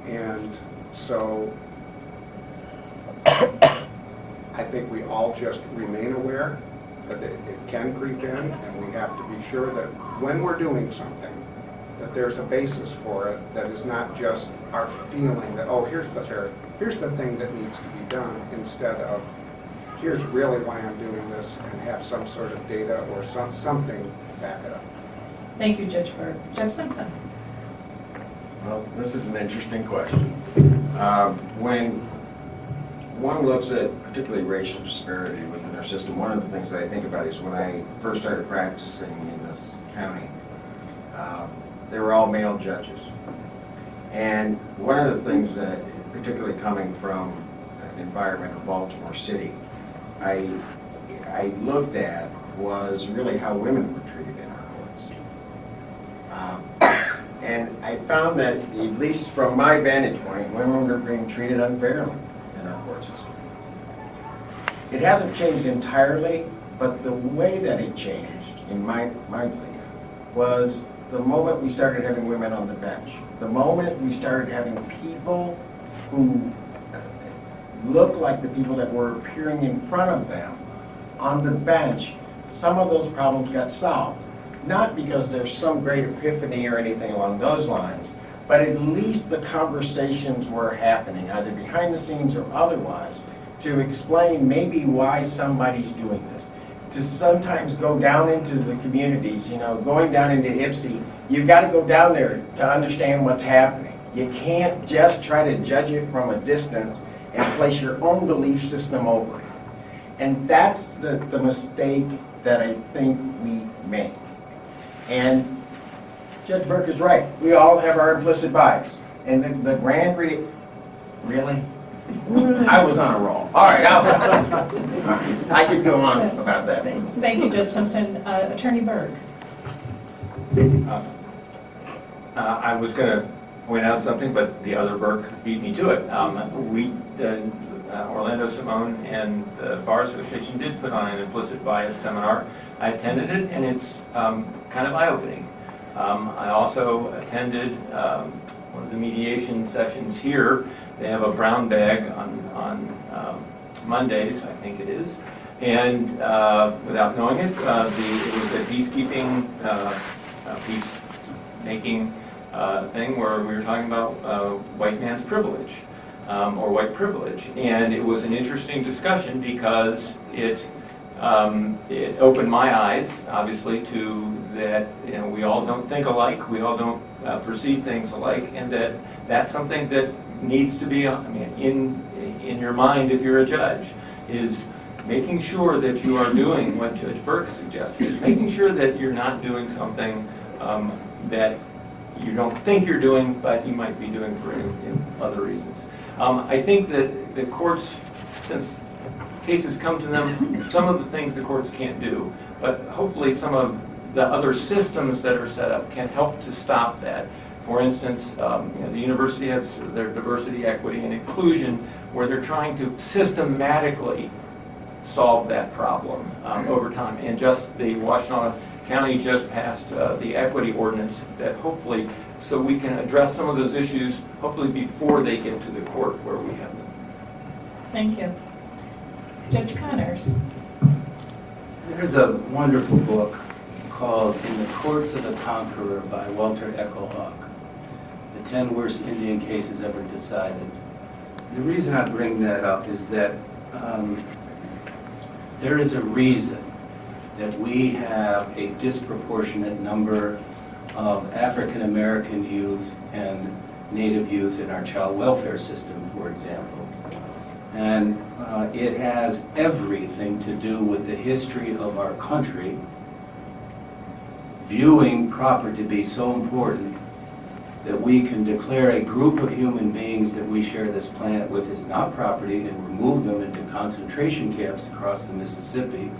And so I think we all just remain aware that it can creep in, and we have to be sure that when we're doing something, that there's a basis for it that is not just our feeling that, oh, here's the thing that needs to be done, instead of here's really why I'm doing this, and have some sort of data or something to back it up. Thank you, Judge Burke. Judge Simpson? Well, this is an interesting question. When one looks at particularly racial disparity within our system, one of the things that I think about is when I first started practicing in this county, they were all male judges. And one of the things that, particularly coming from an environment of Baltimore City, I looked at was really how women were treated in our courts. And I found that, at least from my vantage point, women were being treated unfairly in our court system. It hasn't changed entirely, but the way that it changed, in my belief, was the moment we started having women on the bench. The moment we started having people who looked like the people that were appearing in front of them on the bench, some of those problems got solved. Not because there's some great epiphany or anything along those lines, but at least the conversations were happening, either behind the scenes or otherwise, to explain maybe why somebody's doing this. To sometimes go down into the communities, you know, going down into Ipsy, you've got to go down there to understand what's happening. You can't just try to judge it from a distance and place your own belief system over it. And that's the mistake that I think we make. And Judge Burke is right. We all have our implicit bias. And the grand really? I was on a roll. All right, I could go on about that. Thank you, Judge Simpson. Attorney Burke. I was going to point out something, but the other Burke beat me to it. Orlando Simone and the Bar Association did put on an implicit bias seminar. I attended it, and it's kind of eye-opening. I also attended one of the mediation sessions here. They have a brown bag on Mondays, I think it is. And without knowing it, it was a peacekeeping, peacemaking thing where we were talking about white man's privilege, or white privilege. And it was an interesting discussion because it opened my eyes, obviously, to that, you know, we all don't think alike, we all don't perceive things alike, and that's something that needs to be, in your mind if you're a judge, is making sure that you are doing what Judge Burke suggested, is making sure that you're not doing something that you don't think you're doing, but you might be doing for other reasons. I think that the courts, since cases come to them, some of the things the courts can't do, but hopefully some of the other systems that are set up can help to stop that. For instance, the university has their diversity, equity, and inclusion, where they're trying to systematically solve that problem over time. And just the Washtenaw County just passed the equity ordinance that hopefully, so we can address some of those issues, hopefully before they get to the court where we have them. Thank you. Judge Connors. There's a wonderful book called In the Courts of the Conqueror by Walter Echo Hawk, The 10 Worst Indian Cases Ever Decided. The reason I bring that up is that there is a reason that we have a disproportionate number of African American youth and Native youth in our child welfare system, for example. And it has everything to do with the history of our country viewing property to be so important that we can declare a group of human beings that we share this planet with as not property and remove them into concentration camps across the Mississippi,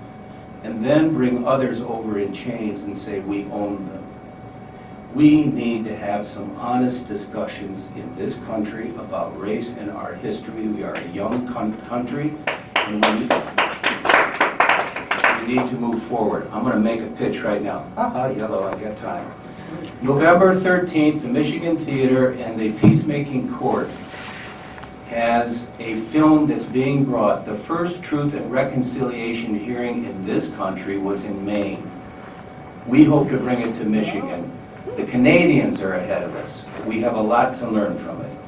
and then bring others over in chains and say we own them. We need to have some honest discussions in this country about race and our history. We are a young country, and we need to move forward. I'm going to make a pitch right now. Yellow, I got time. November 13th, the Michigan Theater and the Peacemaking Court has a film that's being brought. The first Truth and Reconciliation hearing in this country was in Maine. We hope to bring it to Michigan. The Canadians are ahead of us. We have a lot to learn from it.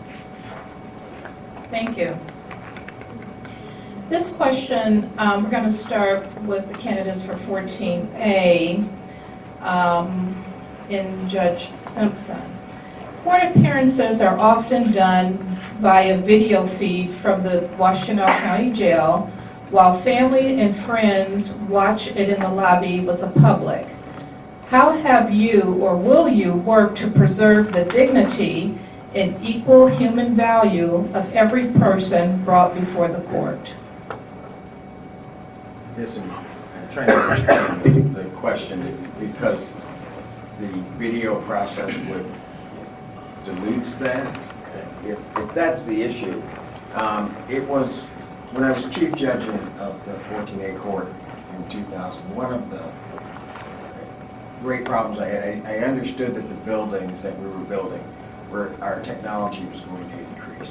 Thank you. This question, we're going to start with the candidates for 14A in Judge Simpson. Court appearances are often done via video feed from the Washtenaw County Jail, while family and friends watch it in the lobby with the public. How have you, or will you, work to preserve the dignity and equal human value of every person brought before the court? Yes, I'm trying to understand the question, because the video process would dilute that. If that's the issue, it was when I was chief judge of the 14A court in 2000, one of the great problems I had, I understood that the buildings that we were building, our technology was going to increase.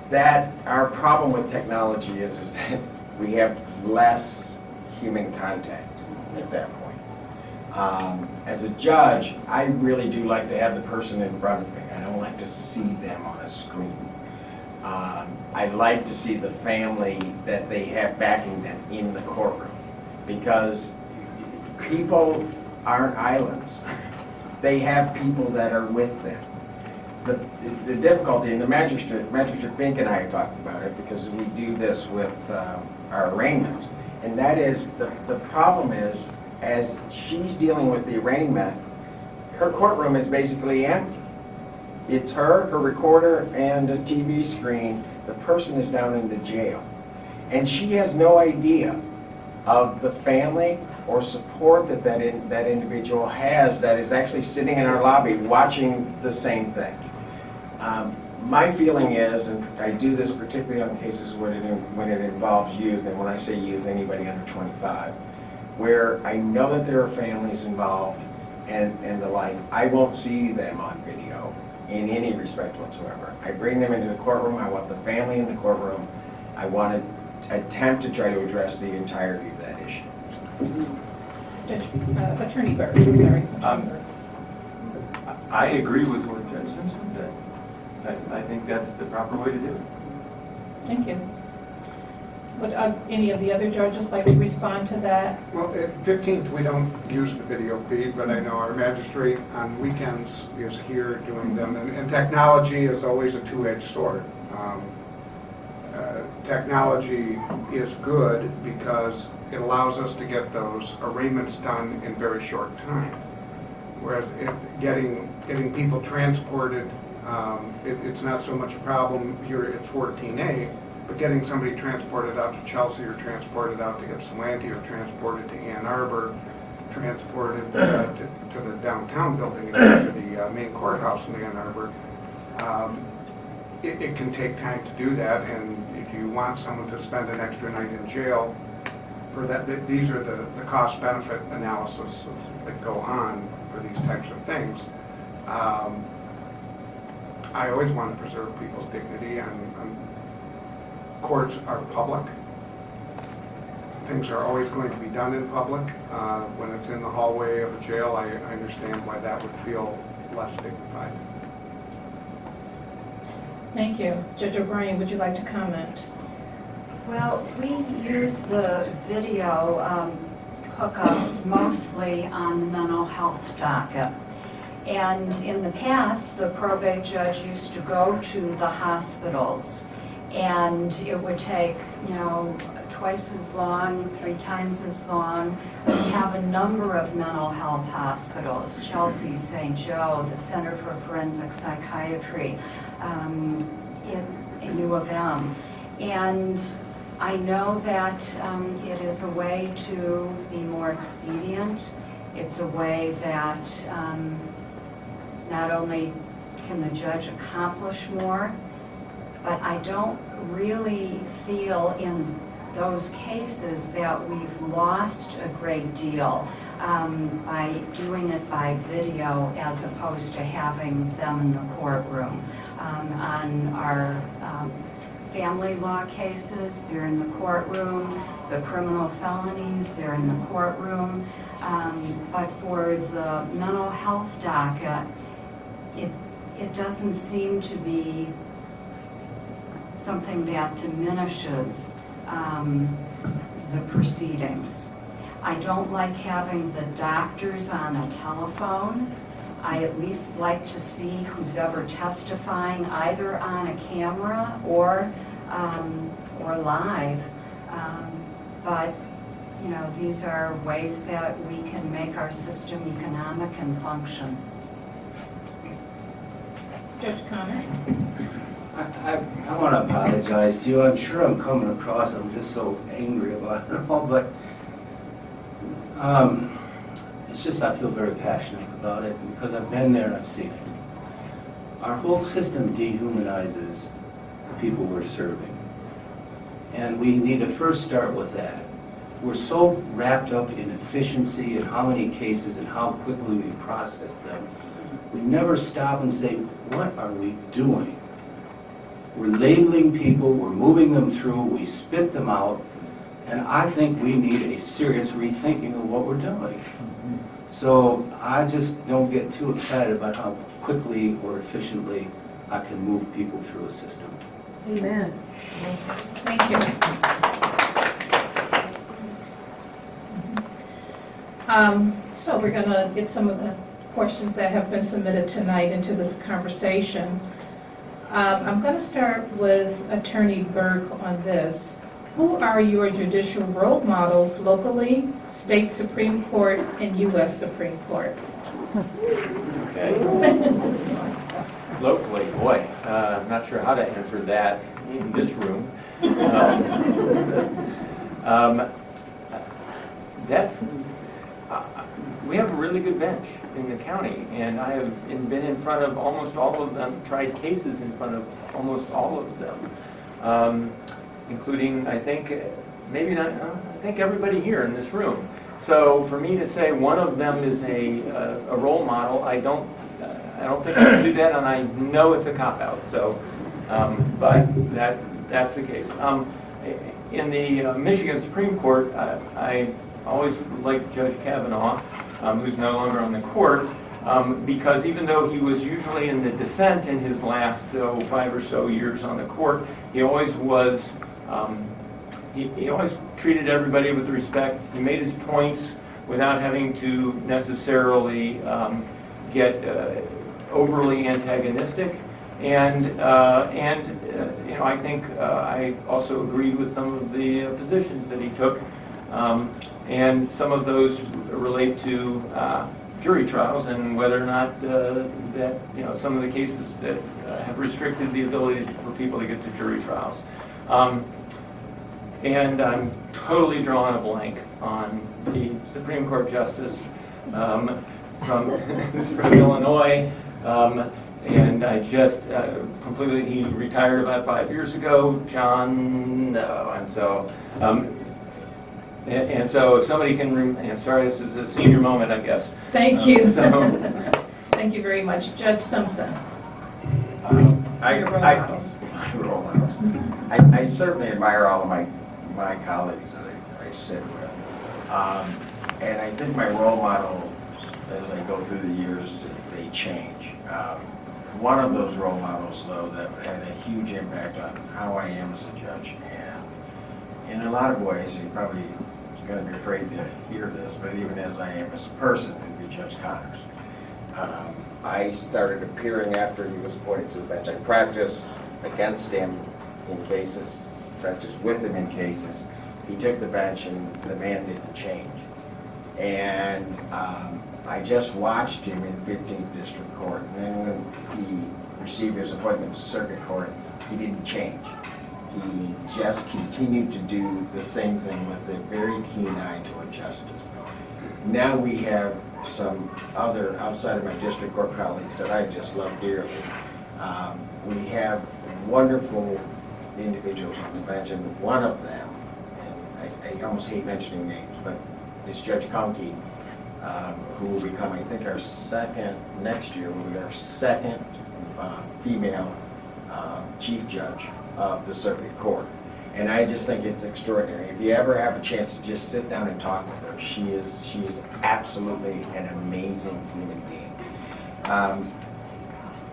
That our problem with technology is that we have less human contact at that point. As a judge, I really do like to have the person in front of me. I don't like to see them on a screen. I like to see the family that they have backing them in the courtroom, because people aren't islands. They have people that are with them. But the difficulty, and the Magistrate Bink and I have talked about it, because we do this with our arraignments, and that is, the problem is, as she's dealing with the arraignment, her courtroom is basically empty. It's her recorder, and a TV screen. The person is down in the jail. And she has no idea of the family or support that individual has that is actually sitting in our lobby watching the same thing. My feeling is, and I do this particularly on cases when it involves youth, and when I say youth, anybody under 25, where I know that there are families involved and the like, I won't see them on video in any respect whatsoever. I bring them into the courtroom. I want the family in the courtroom. I want to attempt to try to address the entirety of that issue. Attorney Burke, I'm sorry. I agree with what Judge Simpson said. I think that's the proper way to do it. Thank you. Would any of the other judges like to respond to that? Well, at 15th, we don't use the video feed, but I know our magistrate on weekends is here doing them. And technology is always a two-edged sword. Technology is good because it allows us to get those arraignments done in very short time. Whereas if getting people transported, it's not so much a problem here at 14A, but getting somebody transported out to Chelsea, or transported out to Ypsilanti, or transported to Ann Arbor, transported to the downtown building, to the main courthouse in Ann Arbor, it can take time to do that. And if you want someone to spend an extra night in jail, for that, these are the cost-benefit analysis that go on for these types of things. I always want to preserve people's dignity, and courts are public. Things are always going to be done in public. When it's in the hallway of a jail, I understand why that would feel less dignified. Thank you. Judge O'Brien, would you like to comment? Well, we use the video hookups mostly on the mental health docket. And in the past, the probate judge used to go to the hospitals, and it would take, twice as long, 3 times as long. We have a number of mental health hospitals: Chelsea, St. Joe, the Center for Forensic Psychiatry, in U of M. And I know that it is a way to be more expedient. It's a way that not only can the judge accomplish more, but I don't really feel in those cases that we've lost a great deal by doing it by video as opposed to having them in the courtroom. On our family law cases, they're in the courtroom. The criminal felonies, they're in the courtroom. But for the mental health docket, it doesn't seem to be something that diminishes the proceedings. I don't like having the doctors on a telephone. I at least like to see who's ever testifying, either on a camera or live. But these are ways that we can make our system economic and function. Judge Connors? I want to apologize to you. I'm sure I'm coming across, I'm just so angry about it all, but it's just I feel very passionate about it because I've been there and I've seen it. Our whole system dehumanizes the people we're serving. And we need to first start with that. We're so wrapped up in efficiency and how many cases and how quickly we process them. We never stop and say, what are we doing? We're labeling people, we're moving them through, we spit them out, and I think we need a serious rethinking of what we're doing. So I just don't get too excited about how quickly or efficiently I can move people through a system. Amen. Thank you. So we're going to get some of the questions that have been submitted tonight into this conversation. I'm going to start with Attorney Burke on this. Who are your judicial role models locally, state Supreme Court, and U.S. Supreme Court? Okay. Locally, boy, I'm not sure how to answer that in this room. We have a really good bench in the county, and I have been in front of almost all of them, tried cases in front of almost all of them, including, I think, maybe not, I think everybody here in this room. So for me to say one of them is a role model, I don't think I can do that, and I know it's a cop-out. So, but that's the case. In the Michigan Supreme Court, I always liked Judge Kavanaugh, who's no longer on the court, because even though he was usually in the dissent in his last 5 or so years on the court, he always was. He always treated everybody with respect. He made his points without having to necessarily get overly antagonistic. And you know, I think I also agreed with some of the positions that he took, and some of those relate to jury trials and whether or not that, you know, some of the cases that have restricted the ability for people to get to jury trials. And I'm totally drawing a blank on the Supreme Court Justice from Illinois. And I just completely, he retired about 5 years ago, John, no, and so, and so if somebody can, I'm sorry, this is a senior moment, I guess. Thank you. Thank you very much. Judge Simpson. Your role models. My role models. I certainly admire all of my colleagues that I sit with. And I think my role model, as I go through the years, they change. One of those role models, though, that had a huge impact on how I am as a judge, and in a lot of ways, he probably is going to be afraid to hear this, but even as I am as a person, would be Judge Connors. I started appearing after he was appointed to the bench. I practiced against him in cases, practiced with him in cases. He took the bench, and the man didn't change. And I just watched him in 15th District Court, and then when he received his appointment to Circuit Court, he didn't change. He just continued to do the same thing with a very keen eye toward justice. Now we have some other, outside of my district court colleagues that I just love dearly. We have wonderful individuals on the bench, and one of them, and I almost hate mentioning names, but is Judge Conkey, who will become, I think, our second, next year, will be our second female chief judge of the circuit court. And I just think it's extraordinary. If you ever have a chance to just sit down and talk with her, she is absolutely an amazing human being.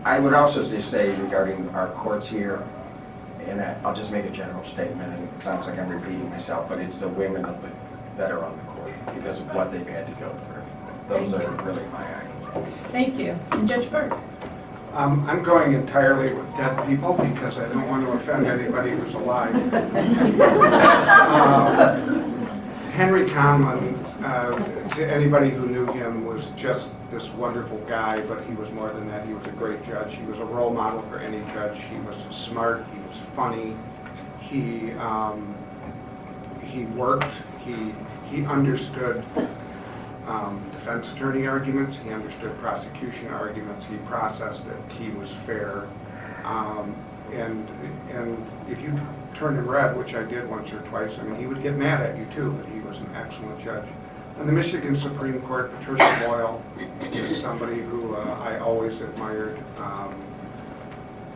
I would also just say regarding our courts here, and I'll just make a general statement, and it sounds like I'm repeating myself, but it's the women that are on the court because of what they've had to go through. Those are really my idols. Thank you. And Judge Burke. I'm going entirely with dead people because I don't want to offend anybody who's alive. Henry Conlon, to anybody who knew him, was just this wonderful guy, but he was more than that. He was a great judge. He was a role model for any judge. He was smart. He was funny. He worked. He understood defense attorney arguments. He understood prosecution arguments. He processed it. He was fair. And if you turned him red, which I did once or twice. I mean, he would get mad at you too, but he was an excellent judge. In the Michigan Supreme Court, Patricia Boyle is somebody who I always admired,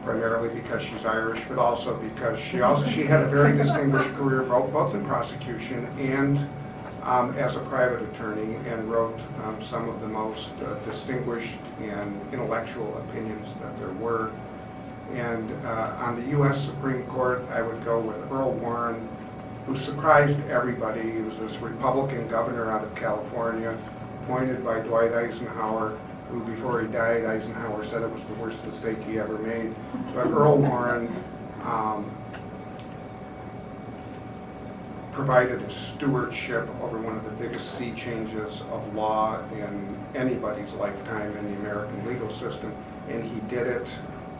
primarily because she's Irish, but also because she had a very distinguished career both in prosecution and as a private attorney, and wrote some of the most distinguished and intellectual opinions that there were. And on the U.S. Supreme Court, I would go with Earl Warren, who surprised everybody. He was this Republican governor out of California, appointed by Dwight Eisenhower, who before he died, Eisenhower said it was the worst mistake he ever made. But Earl Warren provided a stewardship over one of the biggest sea changes of law in anybody's lifetime in the American legal system, and he did it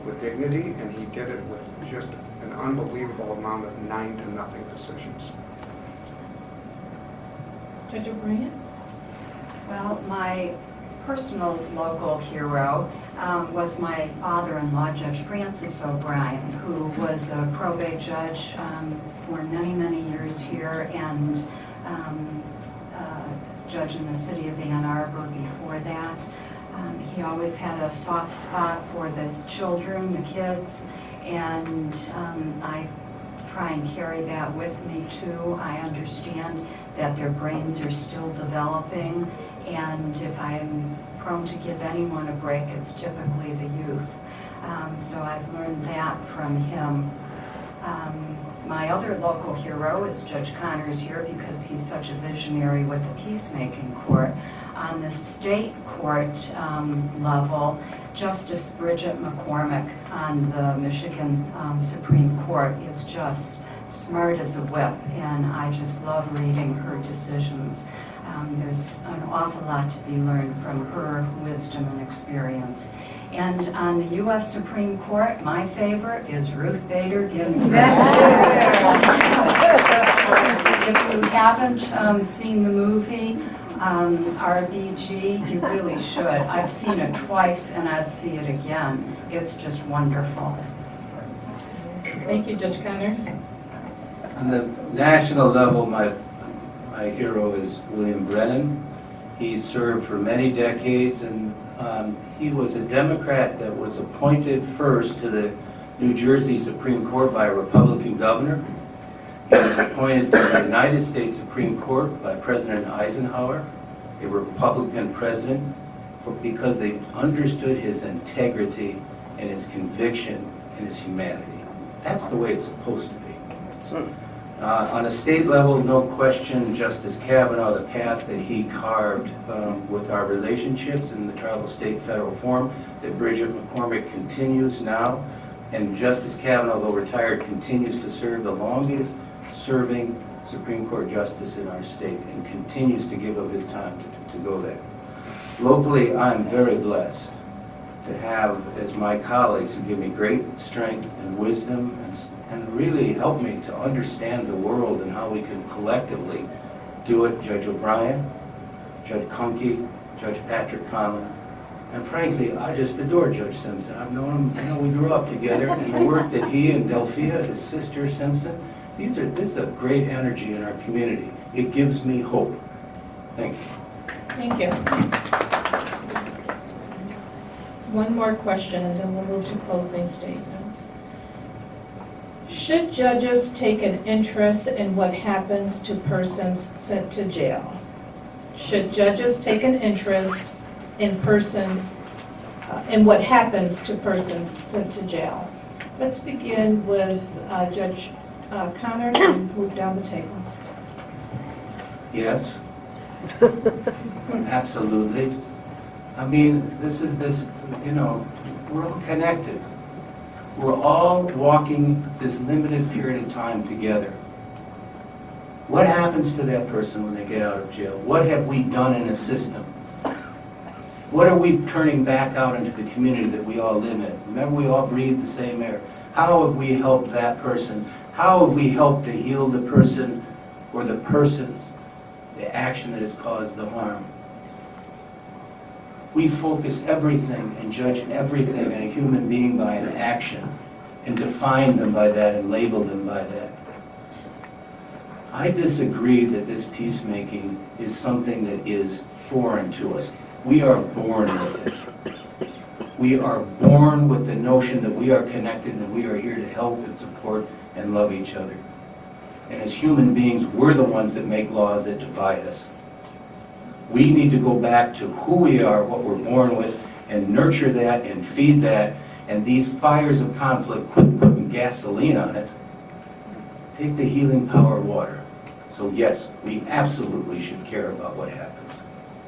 with dignity, and he did it with just an unbelievable amount of 9-0 decisions. Judge O'Brien? Well, my personal local hero was my father-in-law, Judge Francis O'Brien, who was a probate judge for many, many years here, and judge in the city of Ann Arbor before that. He always had a soft spot for the children, the kids, and I try and carry that with me too. I understand that their brains are still developing, and if I'm prone to give anyone a break, it's typically the youth. So I've learned that from him. My other local hero is Judge Connors here because he's such a visionary with the peacemaking court. On the state court level, Justice Bridget McCormick on the Michigan Supreme Court is just smart as a whip, and I just love reading her decisions. There's an awful lot to be learned from her wisdom and experience. And on the U.S. Supreme Court, my favorite is Ruth Bader Ginsburg. If you haven't seen the movie, RBG, you really should. I've seen it twice and I'd see it again. It's just wonderful. Thank you, Judge Connors. On the national level, my hero is William Brennan. He served for many decades, and he was a Democrat that was appointed first to the New Jersey Supreme Court by a Republican governor. He was appointed to the United States Supreme Court by President Eisenhower, a Republican president, because they understood his integrity and his conviction and his humanity. That's the way it's supposed to be. On a state level, no question, Justice Kavanaugh, the path that he carved with our relationships in the tribal state-federal forum, that Bridget McCormick continues now, and Justice Kavanaugh, though retired, continues to serve the longest serving Supreme Court justice in our state and continues to give of his time to go there. Locally, I'm very blessed to have as my colleagues who give me great strength and wisdom and really help me to understand the world and how we can collectively do it. Judge O'Brien, Judge Conkey, Judge Patrick Conlon, and frankly, I just adore Judge Simpson. I've known him, we grew up together, and the work that he and Delphia, his sister Simpson, this is a great energy in our community. It gives me hope. Thank you. Thank you. One more question, and then we'll move to closing statements. Should judges take an interest in what happens to persons sent to jail? Should judges take an interest in in what happens to persons sent to jail? Let's begin with Judge Connors and move down the table. Yes. Absolutely. I mean, we're all connected. We're all walking this limited period of time together. What happens to that person when they get out of jail? What have we done in the system? What are we turning back out into the community that we all live in? Remember, we all breathe the same air. How have we helped that person? How have we helped to heal the person or the persons, the action that has caused the harm? We focus everything and judge everything in a human being by an action. and define them by that and label them by that. I disagree that this peacemaking is something that is foreign to us. We are born with it. We are born with the notion that we are connected and we are here to help and support and love each other. And as human beings, we're the ones that make laws that divide us. We need to go back to who we are, what we're born with, and nurture that and feed that. And these fires of conflict, quit putting gasoline on it. Take the healing power of water. So yes, we absolutely should care about what happens.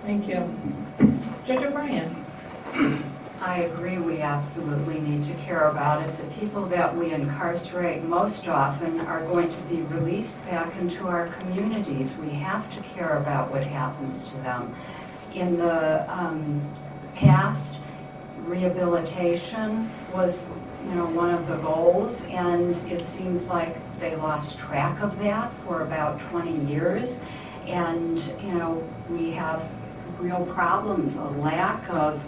Thank you. Judge O'Brien. I agree, we absolutely need to care about it. The people that we incarcerate most often are going to be released back into our communities. We have to care about what happens to them. In the past, rehabilitation was, one of the goals, and it seems like they lost track of that for about 20 years. And, we have real problems, a lack of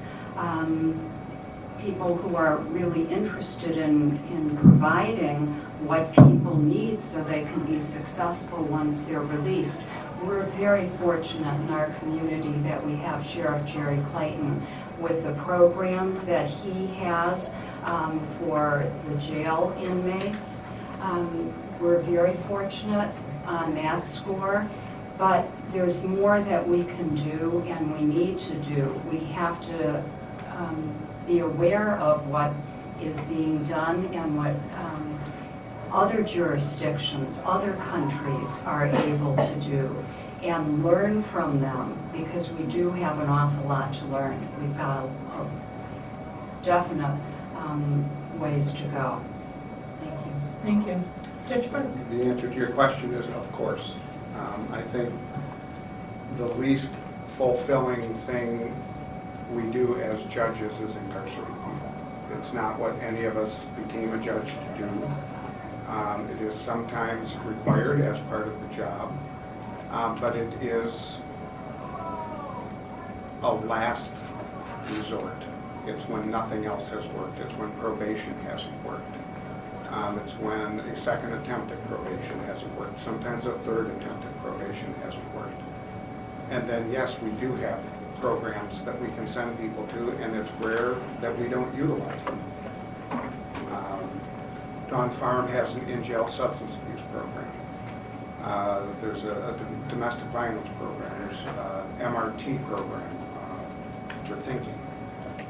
people who are really interested in providing what people need so they can be successful once they're released. We're very fortunate in our community that we have Sheriff Jerry Clayton with the programs that he has for the jail inmates. We're very fortunate on that score, but there's more that we can do and we need to do. We have to be aware of what is being done and what other jurisdictions, other countries are able to do, and learn from them, because we do have an awful lot to learn. We've got a definite ways to go. Thank you. Thank you. Judge Burke. The answer to your question is, of course. I think the least fulfilling thing we do as judges is incarcerate people. It's not what any of us became a judge to do. It is sometimes required as part of the job, but it is a last resort. It's when nothing else has worked. It's when probation hasn't worked. It's when a second attempt at probation hasn't worked. Sometimes a third attempt at probation hasn't worked. And then, yes, we do have programs that we can send people to, and it's rare that we don't utilize them. Dawn Farm has an in-jail substance abuse program. There's a domestic violence program. There's an MRT program for thinking.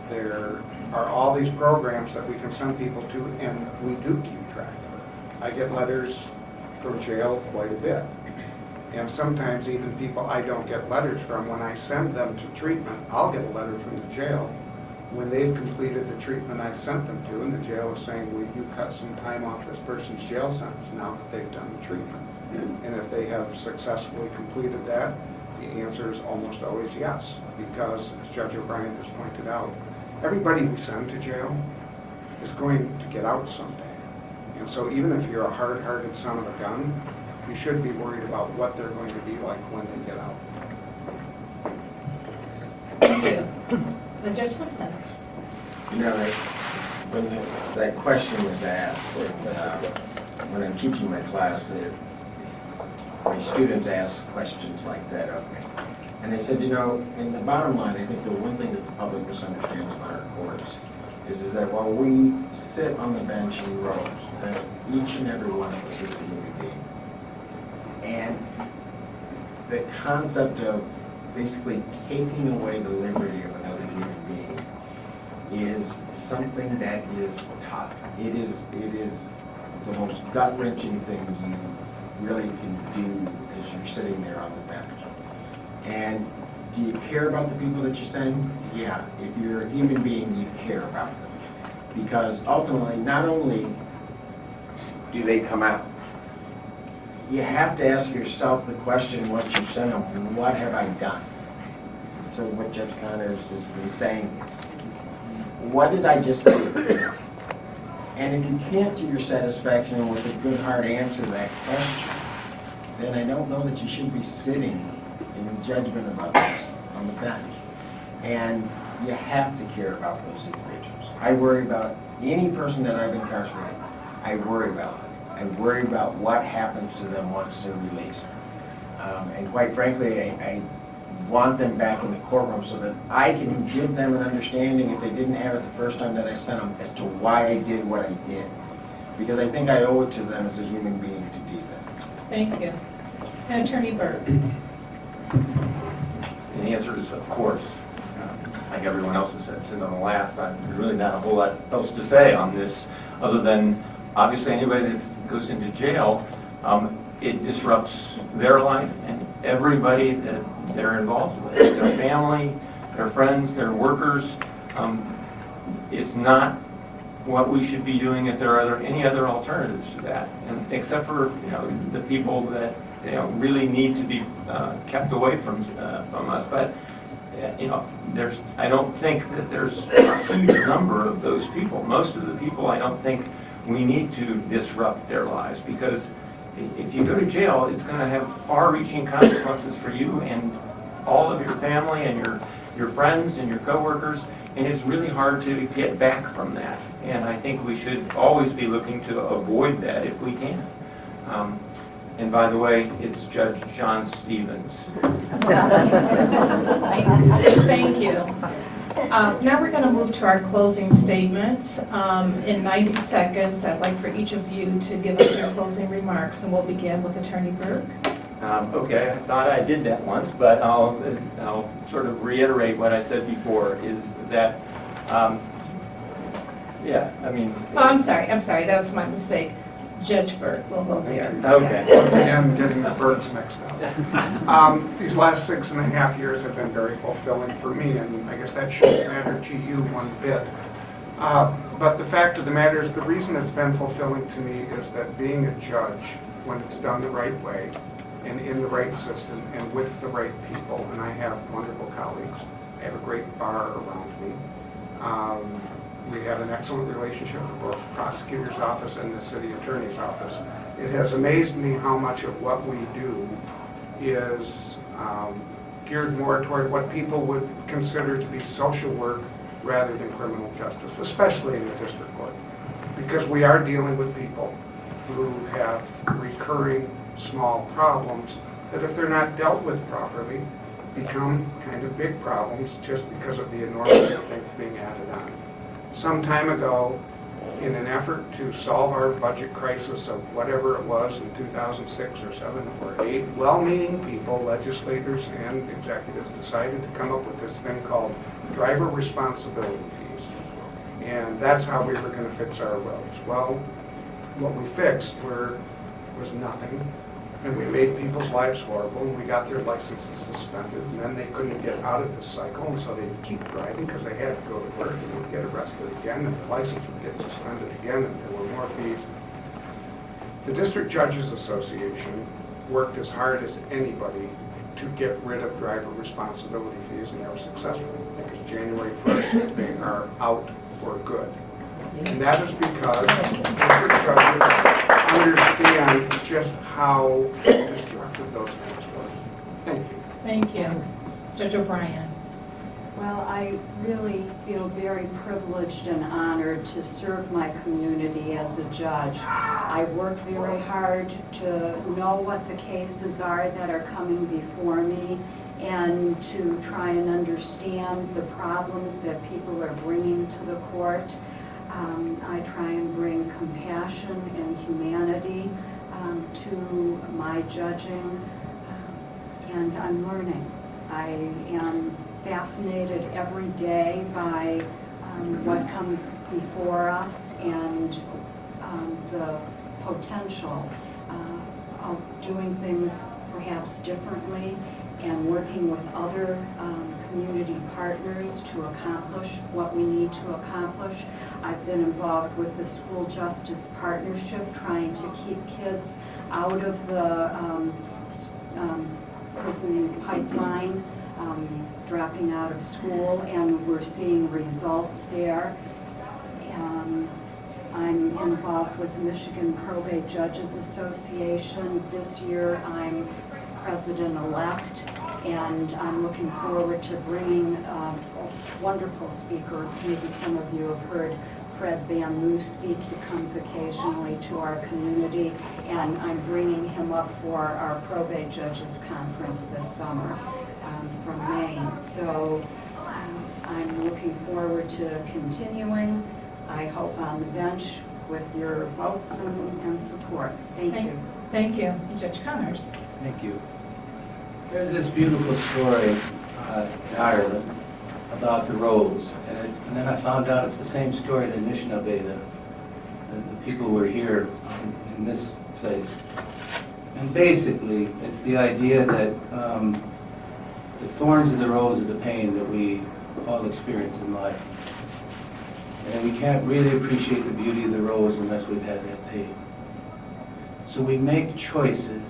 There are all these programs that we can send people to, and we do keep track of it. I get letters from jail quite a bit. And sometimes even people I don't get letters from, when I send them to treatment, I'll get a letter from the jail when they've completed the treatment I've sent them to, and the jail is saying, will you cut some time off this person's jail sentence now that they've done the treatment? And if they have successfully completed that, the answer is almost always yes, because as Judge O'Brien has pointed out, everybody we send to jail is going to get out someday. And so even if you're a hard-hearted son of a gun, you should be worried about what they're going to be like when they get out. Thank you. Judge Simpson. When that question was asked, when I'm teaching my class, my students ask questions like that of me. And they said, in the bottom line, I think the one thing that the public misunderstands about our courts is that while we sit on the bench in rows, that each and every one of us is a human being. And the concept of basically taking away the liberty of another human being is something that is tough. It is the most gut-wrenching thing you really can do as you're sitting there on the bench. And do you care about the people that you're sending? Yeah. If you're a human being, you care about them. Because ultimately, not only do they come out, you have to ask yourself the question once you send them, what have I done? So what Judge Connors has been saying, what did I just do? And if you can't to your satisfaction and with a good heart answer that question, then I don't know that you should be sitting in judgment of others on the bench. And you have to care about those individuals. I worry about any person that I've incarcerated. I worry about them. I worry about what happens to them once they're released. And quite frankly, I want them back in the courtroom so that I can give them an understanding, if they didn't have it the first time that I sent them, as to why I did what I did. Because I think I owe it to them as a human being to do that. Thank you. And Attorney Burke. And the answer is, of course. Like everyone else has said on the last, there's really not a whole lot else to say on this, other than obviously anybody that goes into jail, it disrupts their life and everybody that they're involved with, their family, their friends, their workers. It's not what we should be doing if there are any other alternatives to that, and except for the people that really need to be kept away from us. But I don't think that there's a huge number of those people. Most of the people, I don't think we need to disrupt their lives, because if you go to jail, it's going to have far-reaching consequences for you and all of your family and your friends and your coworkers, and it's really hard to get back from that. And I think we should always be looking to avoid that if we can. And by the way, it's Judge John Stevens. Thank you. Now we're going to move to our closing statements. In 90 seconds, I'd like for each of you to give us your closing remarks, and we'll begin with Attorney Burke. Okay, I thought I did that once, but I'll sort of reiterate what I said before, is that, Oh, I'm sorry, that was my mistake. Judge Burke, we'll go there. Okay. Yeah. Once again, getting the Burks mixed up. These last 6.5 years have been very fulfilling for me, and I guess that shouldn't matter to you one bit. But the fact of the matter is, the reason it's been fulfilling to me is that being a judge, when it's done the right way, and in the right system, and with the right people, and I have wonderful colleagues. I have a great bar around me. We have an excellent relationship with both the prosecutor's office and the city attorney's office. It has amazed me how much of what we do is geared more toward what people would consider to be social work rather than criminal justice, especially in the district court, because we are dealing with people who have recurring small problems that, if they're not dealt with properly, become kind of big problems just because of the enormity of things being added on. Some time ago, in an effort to solve our budget crisis of whatever it was in 2006 or 7 or 8, well-meaning people, legislators and executives, decided to come up with this thing called driver responsibility fees. And that's how we were going to fix our roads. Well, what we fixed was nothing. And we made people's lives horrible, and we got their licenses suspended, and then they couldn't get out of this cycle, and so they'd keep driving because they had to go to work, and they'd get arrested again, and the license would get suspended again, and there were more fees. The District Judges Association worked as hard as anybody to get rid of driver responsibility fees, and they were successful, because January 1st, they are out for good. And that is because district judges understand just how destructive those things were. Thank you. Thank you. Judge O'Brien. Well, I really feel very privileged and honored to serve my community as a judge. I work very hard to know what the cases are that are coming before me, and to try and understand the problems that people are bringing to the court. I try and bring compassion and humanity to my judging, and I'm learning. I am fascinated every day by what comes before us, and the potential of doing things perhaps differently, and working with other community partners to accomplish what we need to accomplish. I've been involved with the School Justice Partnership, trying to keep kids out of the prison pipeline, dropping out of school, and we're seeing results there. I'm involved with the Michigan Probate Judges Association. This year I'm president-elect, And I'm looking forward to bringing a wonderful speaker. Maybe some of you have heard Fred Van Loo speak. He comes occasionally to our community, and I'm bringing him up for our probate judges conference this summer from Maine. So I'm looking forward to continuing, I hope on the bench, with your votes and support. Thank you. Thank you. Judge Connors. Thank you. There's this beautiful story in Ireland about the rolls, and then I found out it's the same story in Anishinaabe, the people who were here in this place. And basically, it's the idea that the thorns of the rose are the pain that we all experience in life. And we can't really appreciate the beauty of the rose unless we've had that pain. So we make choices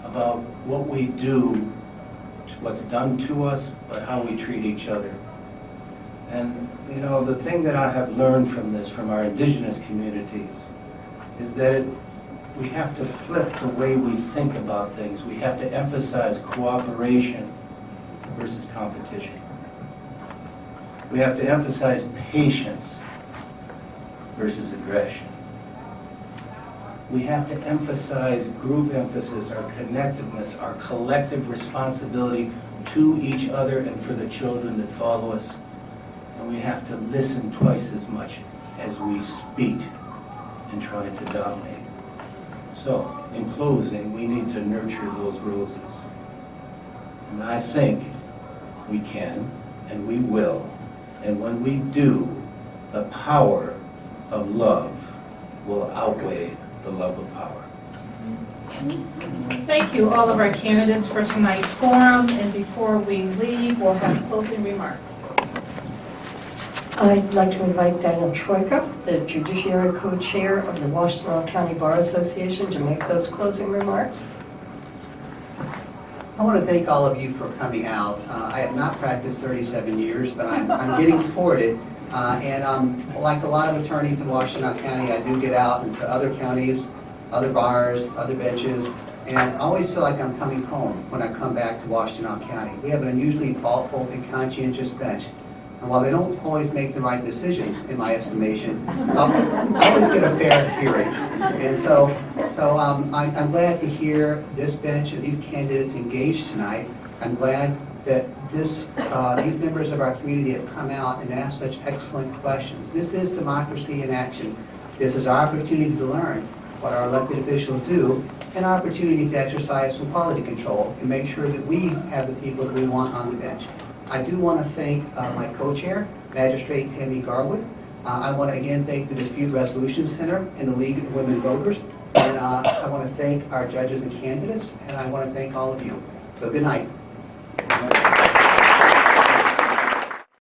about what we do, what's done to us, but how we treat each other. And you know, the thing that I have learned from this, from our indigenous communities, is that we have to flip the way we think about things. We have to emphasize cooperation versus competition. We have to emphasize patience versus aggression. We have to emphasize group emphasis, our connectiveness, our collective responsibility to each other and for the children that follow us. And we have to listen twice as much as we speak and try to dominate. So, in closing, we need to nurture those roses. And I think we can, and we will. And when we do, the power of love will outweigh the love of power. Thank you, all of our candidates, for tonight's forum. And before we leave, we'll have closing remarks. I'd like to invite Daniel Troika, the Judiciary Co-Chair of the Washtenaw County Bar Association, to make those closing remarks. I want to thank all of you for coming out. I have not practiced 37 years, but I'm getting toward it. And like a lot of attorneys in Washtenaw County, I do get out into other counties, other bars, other benches, and I always feel like I'm coming home when I come back to Washtenaw County. We have an unusually thoughtful and conscientious bench. And while they don't always make the right decision, in my estimation, I always get a fair hearing. And so I'm glad to hear this bench and these candidates engaged tonight. I'm glad that these members of our community have come out and asked such excellent questions. This is democracy in action. This is our opportunity to learn what our elected officials do, and our opportunity to exercise some quality control and make sure that we have the people that we want on the bench. I do want to thank my co-chair, Magistrate Tammy Garwood. I want to again thank the Dispute Resolution Center and the League of Women Voters. And I want to thank our judges and candidates, and I want to thank all of you. So good night.